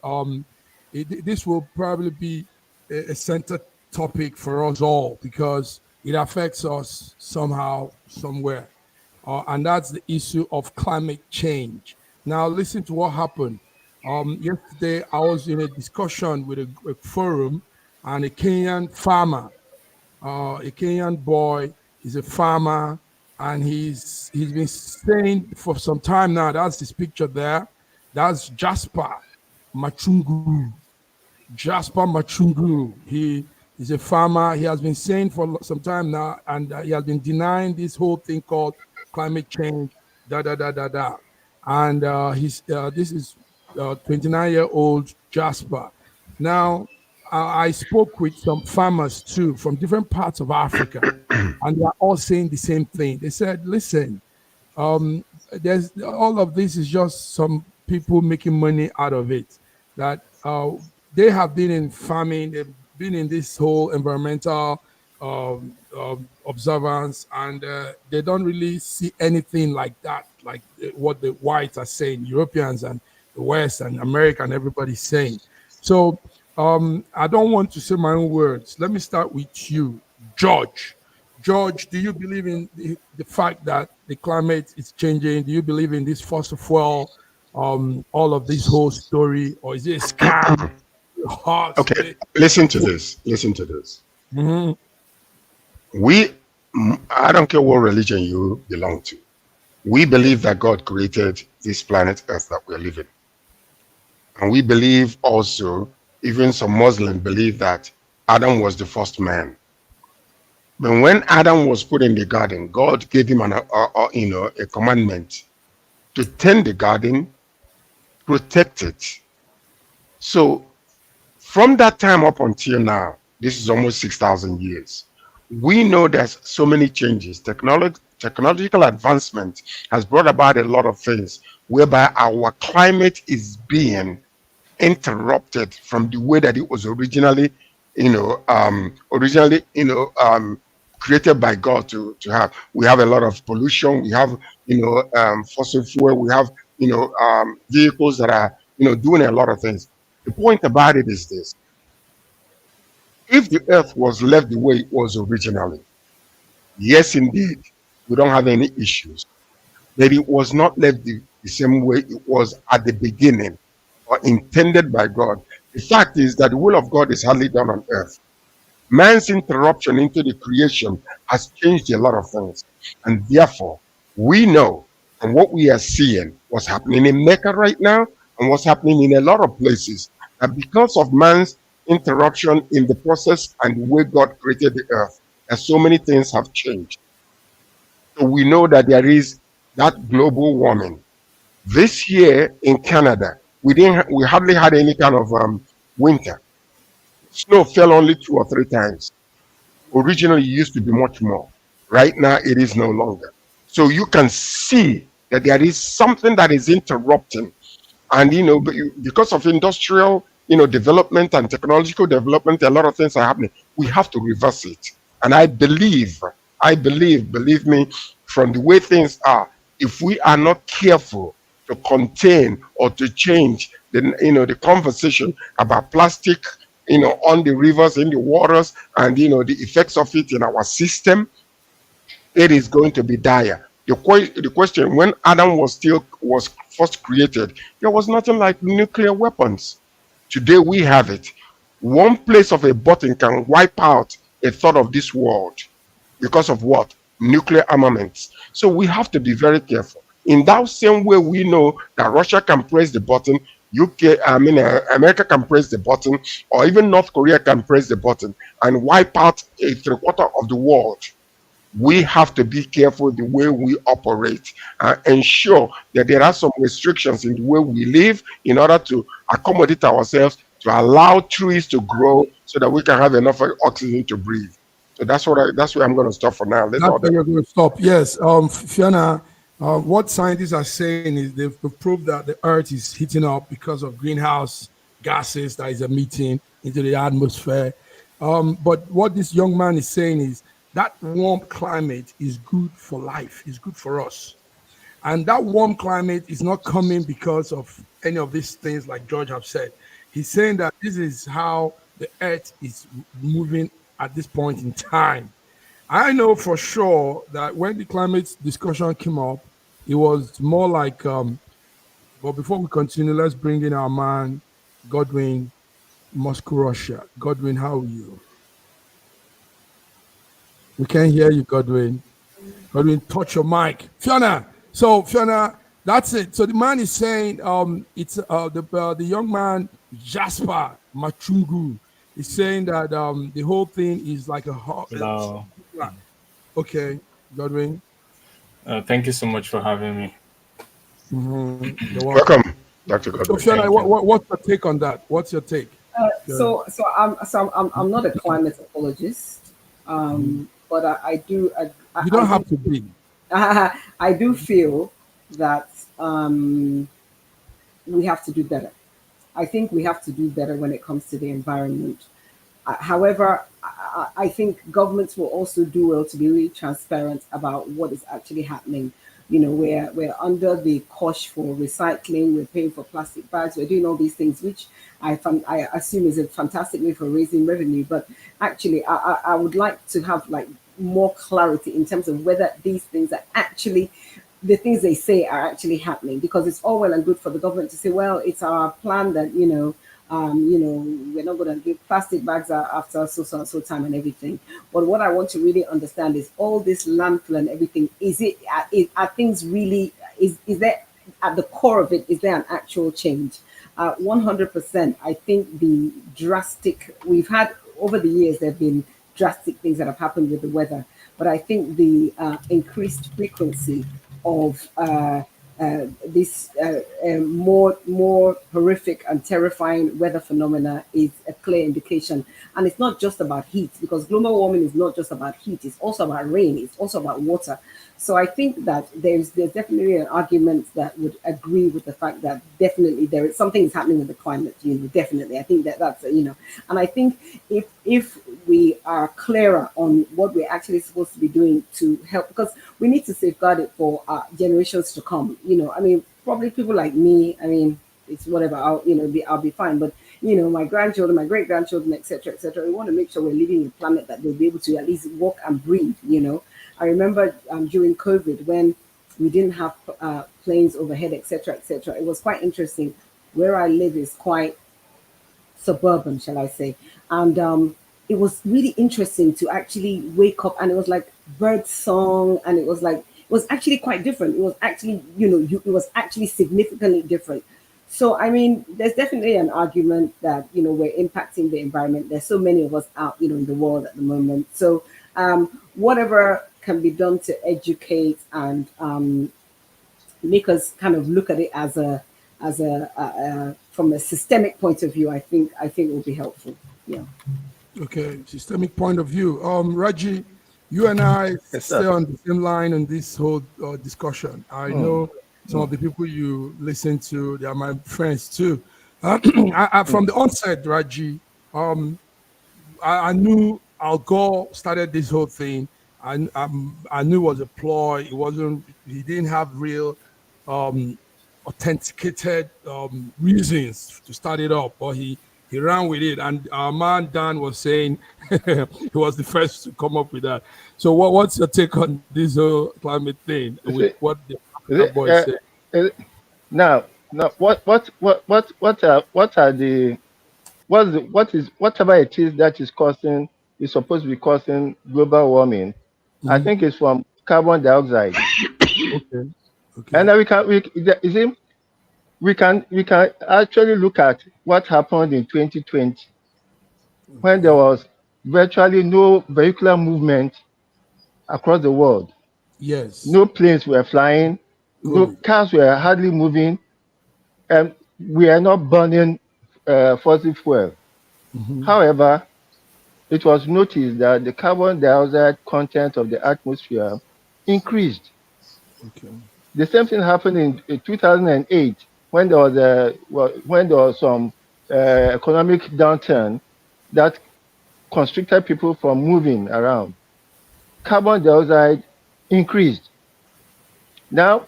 This will probably be a center topic for us all because it affects us somehow, somewhere. And that's the issue of climate change. Now, listen to what happened. Yesterday, I was in a discussion with a forum, and a Kenyan farmer, a Kenyan boy, is a farmer, and he's been saying for some time now. That's his picture there. That's Jasper Machungu. Jasper Machungu. He is a farmer. He has been saying for some time now, and he has been denying this whole thing called climate change. Da da da da da. And this is 29-year-old Jasper. Now, I spoke with some farmers too from different parts of Africa, and they are all saying the same thing. They said, "Listen, there's all of this is just some people making money out of it. That they have been in farming, they've been in this whole environmental observance, and they don't really see anything like that, like what the whites are saying, Europeans and the West and America and everybody's saying." So I don't want to say my own words. Let me start with you, George. George, do you believe in the fact that the climate is changing? Do you believe in this fossil fuel, all of this whole story, or is it a scam? Okay, listen to this. Listen to this. Mm-hmm. I don't care what religion you belong to. We believe that God created this planet Earth that we're living. And we believe also, even some Muslims believe that Adam was the first man. But when Adam was put in the garden, God gave him a commandment to tend the garden, protect it. So from that time up until now, this is almost 6,000 years. We know there's so many changes. Technological advancement has brought about a lot of things whereby our climate is being interrupted from the way that it was originally, created by God to have. We have a lot of pollution. We have, fossil fuel. We have, vehicles that are, doing a lot of things. The point about it is this: if the earth was left the way it was originally, yes, indeed, we don't have any issues. But it was not left the same way it was at the beginning. or intended by God. The fact is that the will of God is hardly done on earth. Man's interruption into the creation has changed a lot of things. And therefore, we know from what we are seeing, what's happening in Mecca right now, and what's happening in a lot of places, that because of man's interruption in the process and the way God created the earth, that so many things have changed. So we know that there is that global warming. This year in Canada, we hardly had any kind of winter. Snow fell only 2 or 3 times. Originally, it used to be much more. Right now, it is no longer. So you can see that there is something that is interrupting. And because of industrial development and technological development, a lot of things are happening. We have to reverse it. And believe me, from the way things are, if we are not careful to contain or to change the conversation about plastic on the rivers, in the waters, and the effects of it in our system, it is going to be dire. The question, when Adam was first created, there was nothing like nuclear weapons. Today we have it. One place of a button can wipe out a third of this world because of what? Nuclear armaments. So we have to be very careful. In that same way, we know that Russia can press the button, America can press the button, or even North Korea can press the button and wipe out a 3/4 of the world. We have to be careful the way we operate and ensure that there are some restrictions in the way we live in order to accommodate ourselves, to allow trees to grow so that we can have enough oxygen to breathe. So that's where I'm going to stop for now. That's where you're going to stop. Yes, Fiona. What scientists are saying is they've proved that the Earth is heating up because of greenhouse gases that is emitting into the atmosphere. But what this young man is saying is that warm climate is good for life, is good for us. And that warm climate is not coming because of any of these things like George have said. He's saying that this is how the Earth is moving at this point in time. I know for sure that when the climate discussion came up, it was more like, but before we continue, let's bring in our man, Godwin, Moscow, Russia. Godwin, how are you? We can't hear you, Godwin. Godwin, touch your mic. Fiona, that's it. So the man is saying, it's the young man, Jasper Machungu, is saying that the whole thing is like a hot. Hello. Okay, Godwin. Thank you so much for having me. You're welcome, Dr. Godwin. So Fiona, what's your take on that? What's your take? So I'm not a climate apologist, but I do. You don't have to be. I do feel that we have to do better. I think we have to do better when it comes to the environment. However, I think governments will also do well to be really transparent about what is actually happening. We're under the cosh for recycling, we're paying for plastic bags, we're doing all these things, which I assume is a fantastic way for raising revenue. But actually, I would like to have like more clarity in terms of whether these things are actually the things they say are actually happening, because it's all well and good for the government to say, well, it's our plan that we're not going to give plastic bags after so and so time and everything. But what I want to really understand is all this landfill and everything. Are things really? Is there at the core of it? Is there an actual change? 100%. I think the drastic we've had over the years, there have been drastic things that have happened with the weather, but I think the increased frequency of this more horrific and terrifying weather phenomena is a clear indication. And it's not just about heat, because global warming is not just about heat, it's also about rain, it's also about water. So I think that there's definitely an argument that would agree with the fact that definitely there is something is happening with the climate. Definitely, I think that's and I think if we are clearer on what we're actually supposed to be doing to help, because we need to safeguard it for generations to come. I mean, probably people like me. I mean, it's whatever. I'll be fine. But my grandchildren, my great grandchildren, etc., etc. We want to make sure we're living a planet that they'll be able to at least walk and breathe. I remember during COVID when we didn't have planes overhead, etc., etc. It was quite interesting. where I live is quite suburban, shall I say. And it was really interesting to actually wake up, and it was like bird song, and it was like, it was actually quite different. It was actually, it was actually significantly different. So, I mean, there's definitely an argument that, we're impacting the environment. There's so many of us out, in the world at the moment. So, whatever can be done to educate and make us kind of look at it as a from a systemic point of view, I think will be helpful. Yeah. Okay, systemic point of view. Raji, you and I Yes, stay sir. on the same line on this whole discussion. I know some of the people you listen to; they are my friends too. From the onset, Raji, I knew Al Gore started this whole thing. I knew it was a ploy. It wasn't. He didn't have real, um, authenticated reasons to start it up, but he ran with it. And our man Dan was saying he was the first to come up with that. So what's your take on this whole climate thing Is with it, what the is African it, boys say? is it now what are the what is whatever it is that is supposed to be causing global warming? I Mhm. think it's from carbon dioxide. Okay. And Okay. then you see, we can actually look at what happened in 2020 when there Okay. was virtually no vehicular movement across the world. Yes. No planes were flying, no Good. cars were hardly moving, and we are not burning fossil fuel. Hmm. However, it was noticed that the carbon dioxide content of the atmosphere increased. Okay. The same thing happened in 2008 when when there was some economic downturn that constricted people from moving around. Carbon dioxide increased. Now,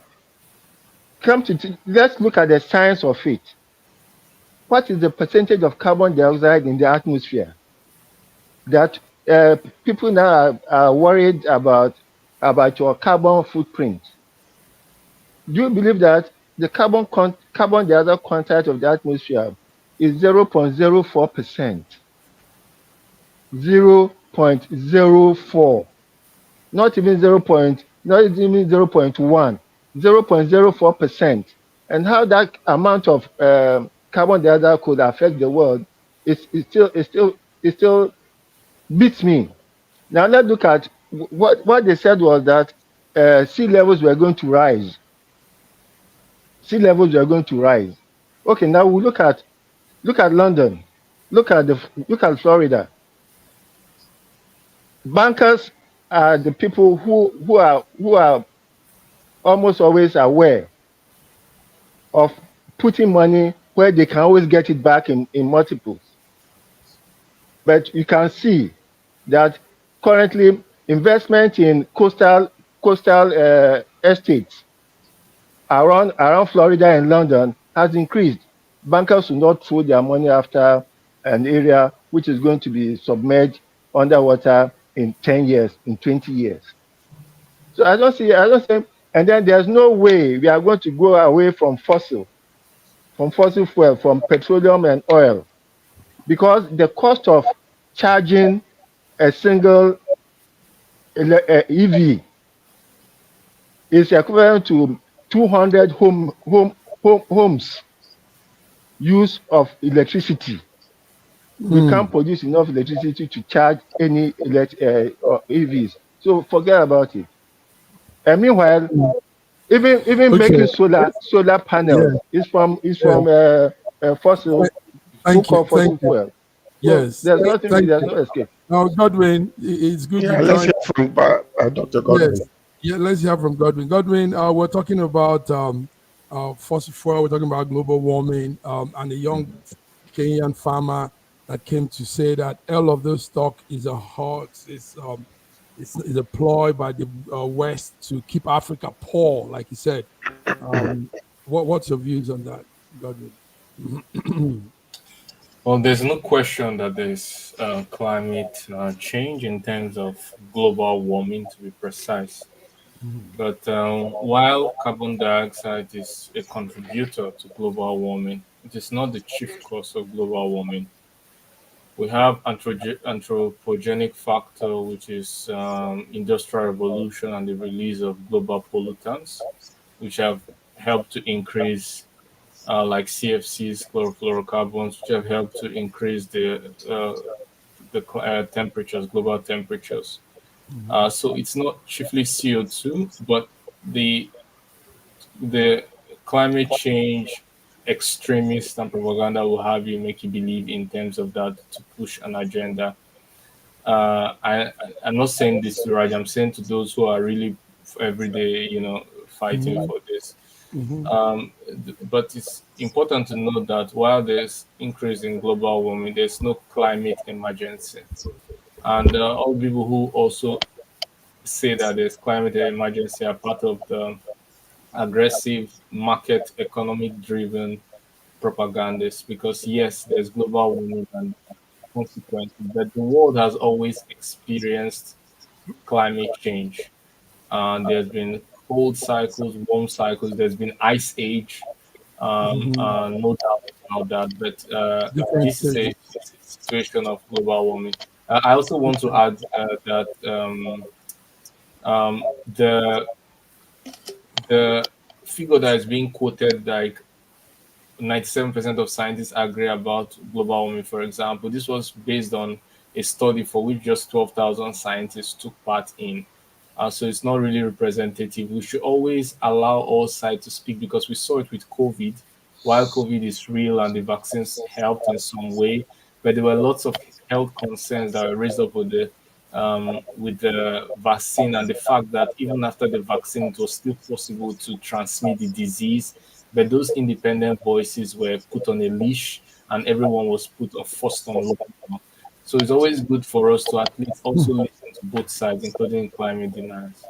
let's look at the science of it. What is the percentage of carbon dioxide in the atmosphere that people now are worried about your carbon footprint? Do you believe that the carbon dioxide content of the atmosphere is 0.04%? 0.04, not even 0.1, 0.04%. And how that amount of carbon dioxide could affect the world is still beats me. Now let's look at what they said was that sea levels were going to rise. Sea levels were going to rise. Okay, now we look at London, look at Florida. Bankers are the people who are almost always aware of putting money where they can always get it back in multiples. But you can see that currently investment in coastal estates around Florida and London has increased. Bankers will not throw their money after an area which is going to be submerged underwater in 10 years, in 20 years. So I don't see, and then there's no way we are going to go away from fossil fuel, from petroleum and oil, because the cost of charging a single EV is equivalent to 200 homes use of electricity. We can't produce enough electricity to charge any EVs. So forget about it. And meanwhile, even making Okay. solar Yeah. panels is from Yeah. fossil, who Thank you. call Thank fossil you. fuel. So Yes. Thank there's you. no escape. Now, Godwin, it's good you Yeah, let's joined. hear from Dr. Yes. Godwin. Yeah, let's hear from Godwin. Godwin, we're talking about fossil fuel. We're talking about global warming, and a young Kenyan farmer that came to say that all of this talk is a hoax. It's a ploy by the West to keep Africa poor, like he said. What's your views on that, Godwin? Well, there's no question that there's climate change in terms of global warming, to be precise. But while carbon dioxide is a contributor to global warming, it is not the chief cause of global warming. We have anthropogenic factor, which is industrial revolution and the release of global pollutants, which have helped to increase, like CFCs, chlorofluorocarbons, which have helped to increase the temperatures, global temperatures. So it's not chiefly CO2, but the the climate change extremists and propaganda will have you make you believe in terms of that to push an agenda. I'm not saying this to Raj. I'm saying to those who are really every day, fighting for this. But it's important to note that while there's increase in global warming, there's no climate emergency. And all people who also say that there's climate emergency are part of the aggressive market economic driven propagandists, because yes, there's global warming and consequences, but the world has always experienced climate change. And there's been cold cycles, warm cycles, there's been ice age, no doubt about that. But Different this is a stages. situation of global warming. I also want to add that the figure that is being quoted, like 97% of scientists agree about global warming, for example. This was based on a study for which just 12,000 scientists took part in. So it's not really representative. We should always allow all sides to speak, because we saw it with COVID. While COVID is real and the vaccines helped in some way, but there were lots of health concerns that were raised up with the vaccine, and the fact that even after the vaccine, it was still possible to transmit the disease. But those independent voices were put on a leash, and everyone was forced on lockdown. So it's always good for us to at least also listen to both sides, including climate deniers.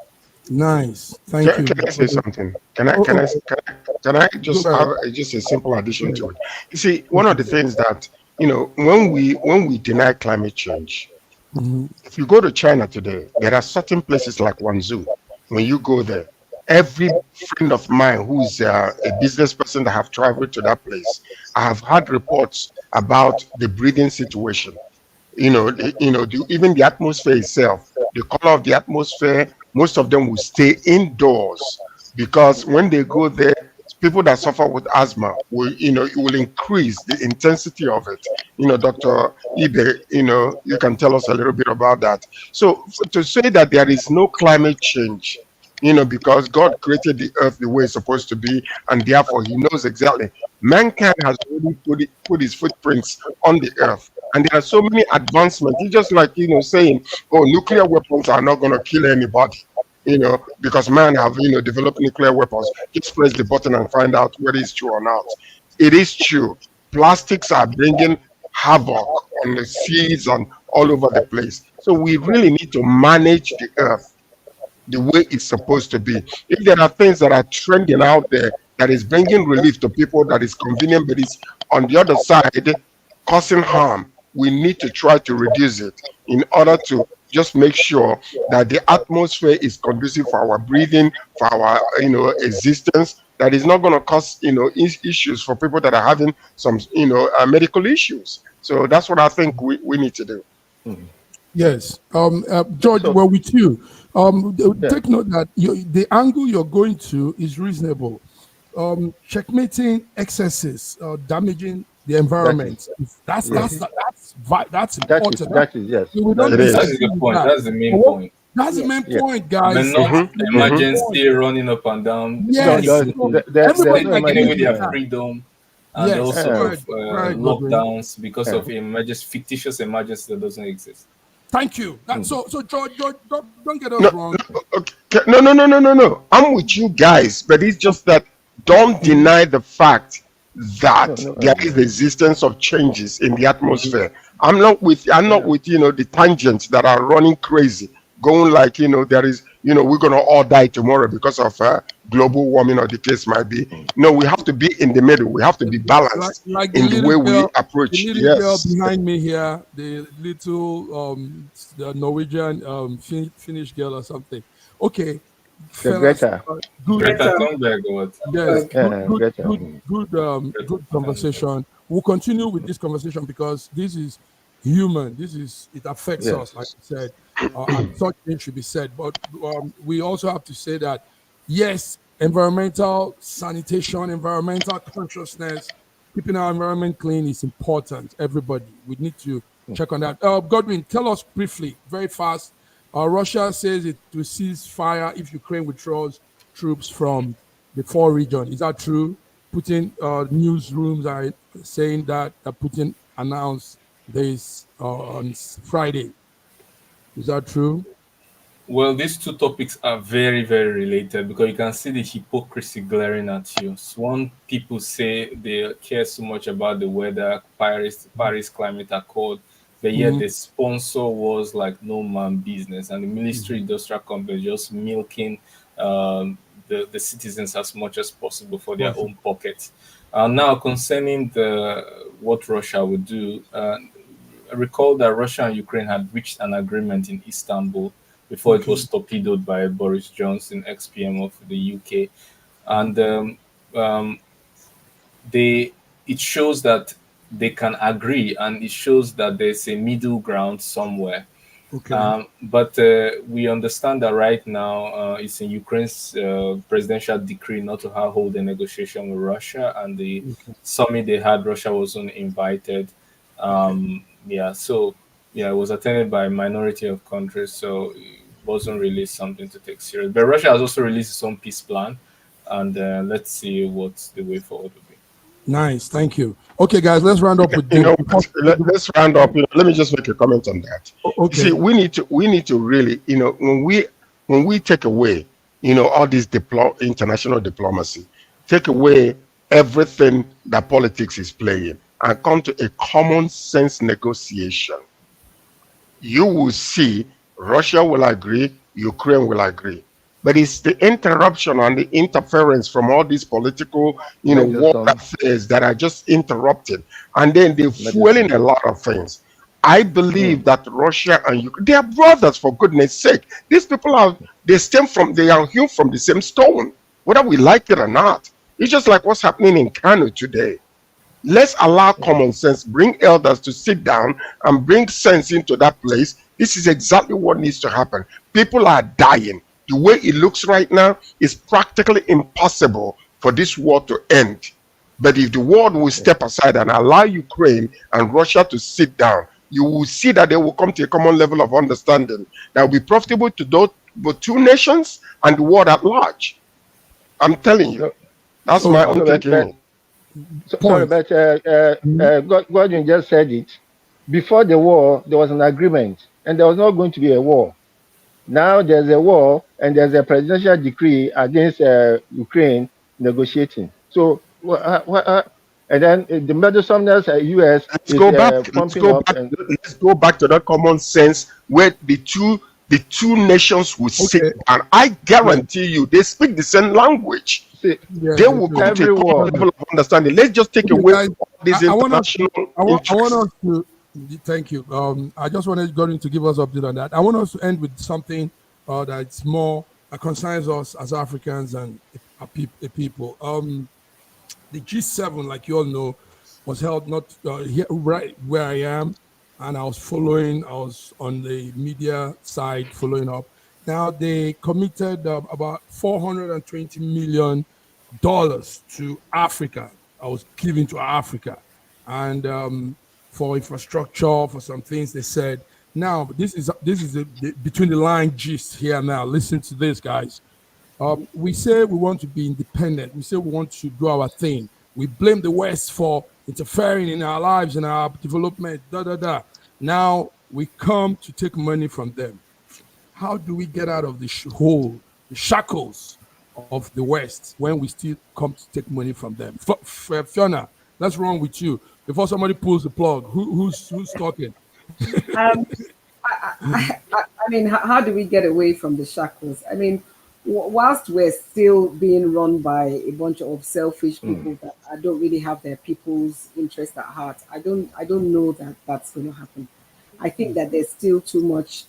Nice. Thank you. Can I say something? Just have just a simple addition to it? You see, one of the things that when we deny climate change, if you go to China today, there are certain places like Guangzhou. When you go there, every friend of mine who's a business person that have traveled to that place, I have had reports about the breathing situation. Even the atmosphere itself, the color of the atmosphere, most of them will stay indoors, because when they go there, people that suffer with asthma will, it will increase the intensity of it. Dr. Ibe, you can tell us a little bit about that. So to say that there is no climate change, because God created the earth the way it's supposed to be, and therefore he knows exactly. Mankind has already put his footprints on the earth. And there are so many advancements. It's just like, saying, oh, nuclear weapons are not going to kill anybody, because man have, developed nuclear weapons. Just press the button and find out whether it's true or not. It is true. Plastics are bringing havoc on the seas and all over the place. So we really need to manage the earth the way it's supposed to be. If there are things that are trending out there that is bringing relief to people, that is convenient, but it's on the other side causing harm, we need to try to reduce it in order to just make sure that the atmosphere is conducive for our breathing, for our existence, that is not going to cause issues for people that are having some medical issues. So that's what I think we need to do. Yes. George, we're with you. Take note that the angle you're going to is reasonable. Checkmating excesses, damaging the environment. That's important. That is yes. That's the point. That's the main point. That's the main point, guys. But not emergency running up and down. Yes. Everybody taking away their freedom. And also lockdowns because of fictitious emergency that doesn't exist. Thank you. So George, don't get us wrong. No. I'm with you guys, but it's just that don't deny the fact that there is the existence of changes in the atmosphere. I'm not with the tangents that are running crazy, going like there is we're gonna all die tomorrow because of global warming, or the case might be. No, we have to be in the middle. We have to be balanced like in the way we approach. The little girl behind me here, the little the Norwegian Finnish girl or something. Okay, The fellas. Greta. Good. Greta Thunberg or what? Yes, Greta. good conversation. We'll continue with this conversation because this is human. It affects Yes. us, like you said, and such things should be said. But we also have to say that yes, environmental sanitation, environmental consciousness, keeping our environment clean is important. Everybody, we need to check on that. Godwin, tell us briefly, very fast. Russia says it will cease fire if Ukraine withdraws troops from the four region. Is that true? Putin newsrooms are saying that Putin announced this on Friday. Is that true? Well, these two topics are very, very related because you can see the hypocrisy glaring at you. So one, people say they care so much about the weather, Paris Climate Accord, but yet the sponsor was like no man business, and the military industrial company just milking the citizens as much as possible for their own pockets. Now, concerning what Russia would do, recall that Russia and Ukraine had reached an agreement in Istanbul before it was torpedoed by Boris Johnson, ex-PM of the UK, and um, it shows that they can agree, and it shows that there's a middle ground somewhere. But we understand that right now it's in Ukraine's presidential decree not to hold a negotiation with Russia, and the summit they had, Russia wasn't invited. It was attended by a minority of countries, so it wasn't really something to take serious. But Russia has also released its own peace plan, and let's see what the way forward will be. Nice, thank you. Okay, guys, let's round up with let's round up. Let me just make a comment on that. Okay. See, we need to really, when we take away, all this international diplomacy, take away everything that politics is playing, and come to a common sense negotiation, you will see Russia will agree, Ukraine will agree. But it's the interruption and the interference from all these political, war affairs that are just interrupted. And then they're fueling a lot of things. I believe that Russia and Ukraine, they are brothers, for goodness sake. These people they are hewn from the same stone, whether we like it or not. It's just like what's happening in Kano today. Let's allow common sense, bring elders to sit down and bring sense into that place. This is exactly what needs to happen. People are dying. The way it looks right now is practically impossible for this war to end. But if the world will step aside and allow Ukraine and Russia to sit down, you will see that they will come to a common level of understanding that will be profitable to both two nations and the world at large. I'm telling you. That's my own thinking. Sorry, but Gordon just said it. Before the war, there was an agreement, and there was not going to be a war. Now there's a war, and there's a presidential decree against Ukraine negotiating. So, and then the meddlesomeness US let's go back to that common sense where the two nations will sit down. I guarantee you, they speak the same language. They will come to a common level of understanding. Let's just take away all these international interests. Thank you. I just wanted Gordon to give us an update on that. I want us to end with something that's more that concerns us as Africans and a people. The G7, like you all know, was held not here, right where I am, and I was on the media side following up. Now they committed about $420 million to Africa. I was giving to Africa, and for infrastructure, for some things they said. Now this is the between the line gist here. Now listen to this, guys. We say we want to be independent. We say we want to do our thing. We blame the West for interfering in our lives and our development. Now we come to take money from them. How do we get out of the the shackles of the West when we still come to take money from them? Fiona, let's run with you before somebody pulls the plug. Who's talking? I mean, how do we get away from the shackles? I mean, whilst we're still being run by a bunch of selfish people that don't really have their people's interest at heart, I don't know that that's going to happen. I think that there's still too much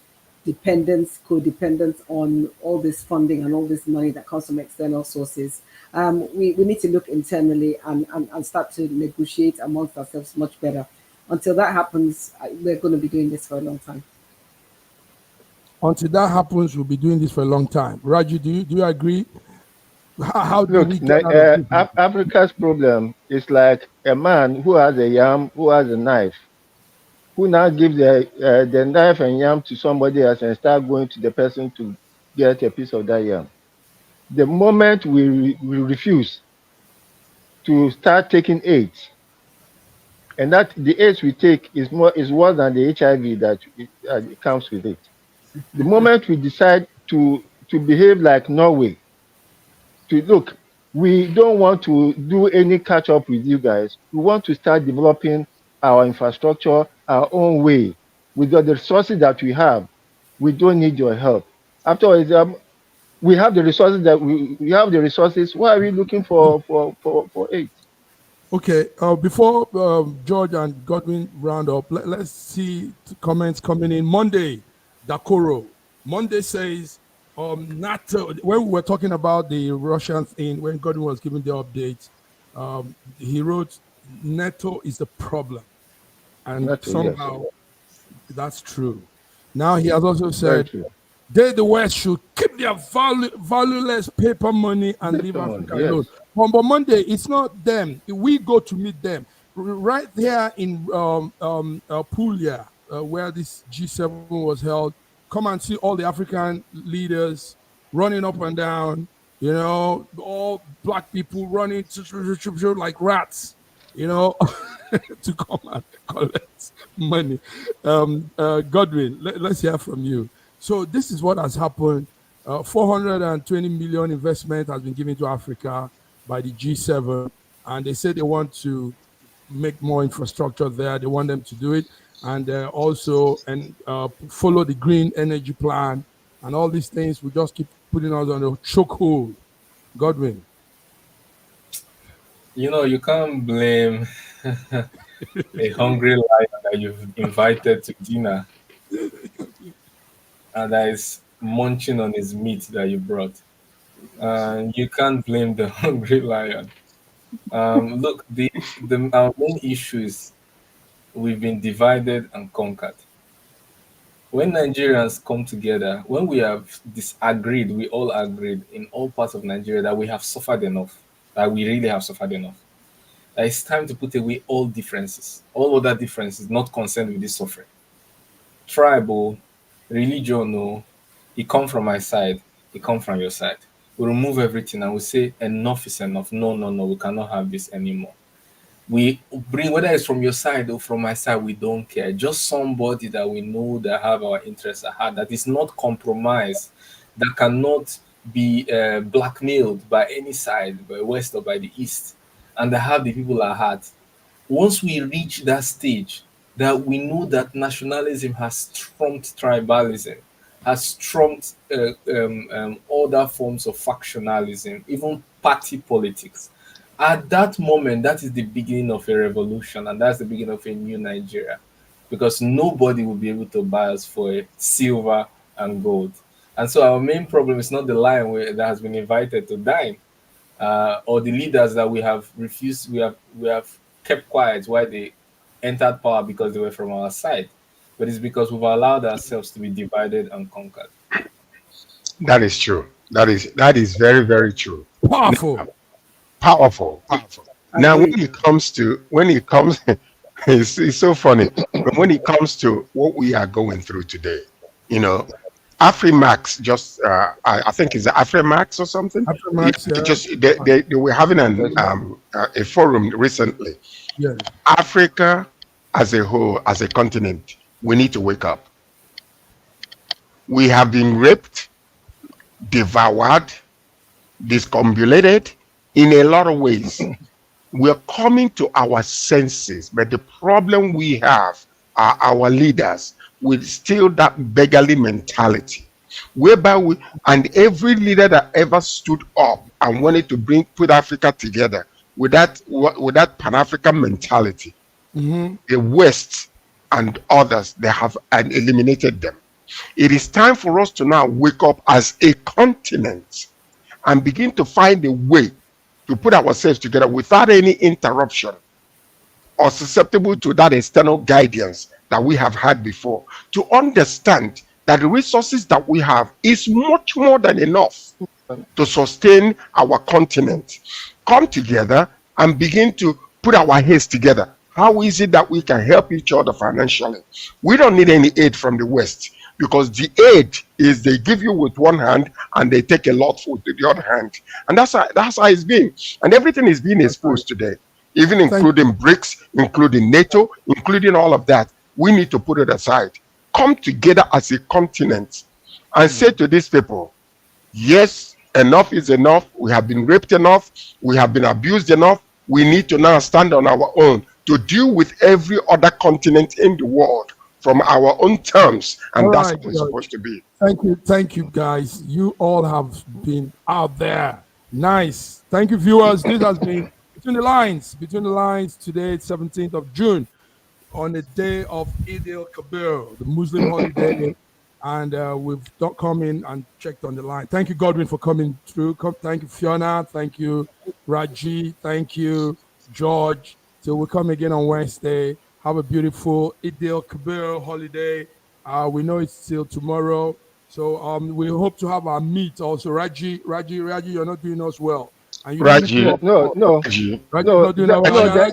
dependence, codependence on all this funding and all this money that comes from external sources. We need to look internally and start to negotiate amongst ourselves much better. Until that happens, we're going to be doing this for a long time. Until that happens, we'll be doing this for a long time. Raju, do you agree? How do Look, we get out of this? Africa's problem is like a man who has a yam, who has a knife, who now gives the knife and yam to somebody else and start going to the person to get a piece of that yam. The moment we refuse to start taking AIDS, and that the AIDS we take is worse than the HIV that it comes with it. The moment we decide to behave like Norway, to look, we don't want to do any catch up with you guys. We want to start developing our infrastructure our own way with the resources that we have. We don't need your help. After all, we have the resources that we have the resources. Why are we looking for aid? Okay, before George and Godwin round up, let's see comments coming in. Monday, Dakoro. Monday says, NATO, when we were talking about the Russians when Godwin was giving the update, he wrote, NATO is the problem. And NATO, somehow yes. That's true. Now he has also said, they, the West, should keep their valueless paper money and leave Africa alone. But Monday, it's not them. We go to meet them. Right there in Puglia, where this G7 was held, come and see all the African leaders running up and down, you know, all black people running like rats, you know, to come and collect money. Godwin, let's hear from you. So this is what has happened. 420 million investment has been given to Africa by the G7, and they say they want to make more infrastructure there. They want them to do it, and also follow the green energy plan, and all these things will just keep putting us on a chokehold. Godwin. You know, you can't blame a hungry lion that you've invited to dinner and that is munching on his meat that you brought. You can't blame the hungry lion. Look, our main issue is we've been divided and conquered. When Nigerians come together, when we have disagreed, we all agreed in all parts of Nigeria that we have suffered enough, that we really have suffered enough. That it's time to put away all differences, all other differences not concerned with this suffering. Tribal, religion, no, it come from my side, it come from your side. We remove everything and we say enough is enough. No, we cannot have this anymore. We bring, whether it's from your side or from my side, we don't care. Just somebody that we know that have our interests at heart, that is not compromised, that cannot be blackmailed by any side, by west or by the east, and that have the people at heart. Once we reach that stage, that we know that nationalism has trumped tribalism, has trumped other forms of factionalism, even party politics. At that moment, that is the beginning of a revolution, and that's the beginning of a new Nigeria, because nobody will be able to buy us for silver and gold. And so our main problem is not the lion that has been invited to dine, or the leaders that we have refused, we have kept quiet while they entered power because they were from our side, but it's because we've allowed ourselves to be divided and conquered. That is true. That is very, very true. Powerful. Powerful. Now, when it comes, it's so funny. But when it comes to what we are going through today, you know, Afrimax just, I think it's Afrimax or something. Afrimax, yeah. Just they were having a forum recently. Yeah. Africa as a whole, as a continent, we need to wake up. We have been raped, devoured, discombobulated in a lot of ways. We're coming to our senses, but the problem we have are our leaders with still that beggarly mentality, whereby and every leader that ever stood up and wanted to put Africa together with that Pan-African mentality, the West and others, they have eliminated them. It is time for us to now wake up as a continent and begin to find a way to put ourselves together without any interruption or susceptible to that external guidance that we have had before, to understand that the resources that we have is much more than enough to sustain our continent. Come together and begin to put our heads together. How is it that we can help each other financially? We don't need any aid from the West, because the aid is they give you with one hand and they take a lot with the other hand. And that's how it's been. And everything is being exposed today, even including BRICS, including NATO, including all of that. We need to put it aside. Come together as a continent and say to these people, yes, enough is enough. We have been raped enough. We have been abused enough. We need to now stand on our own to deal with every other continent in the world from our own terms. And that's what it's supposed to be. Thank you, guys. You all have been out there. Nice. Thank you, viewers. This has been Between the Lines. Between the Lines today, 17th of June, on the day of Eid al-Kabir, the Muslim holiday. And we've come in and checked on the line. Thank you, Godwin, for coming through. Thank you, Fiona. Thank you, Raji. Thank you, George. So we'll come again on Wednesday. Have a beautiful Eid al-Kabir holiday. We know it's still tomorrow. So we hope to have our meet also. Raji, you're not doing us well. And you Raji, no. Raji,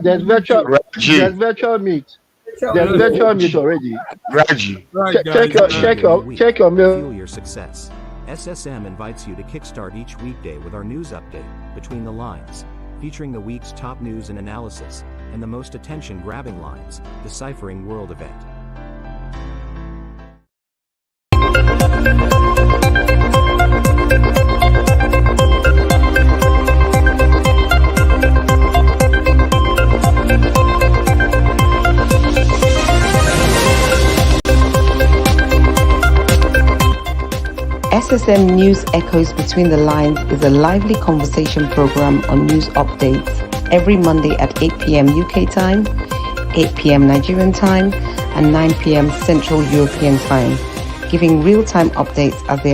There's virtual meet. There's virtual meet already. Raji, check your mail. Fuel your success. SSM invites you to kickstart each weekday with our news update, Between the Lines, featuring the week's top news and analysis, and the most attention-grabbing lines, Deciphering World Event. SSM News Echoes Between the Lines is a lively conversation program on news updates every Monday at 8 p.m. UK time, 8 p.m. Nigerian time, and 9 p.m. Central European time, giving real-time updates as they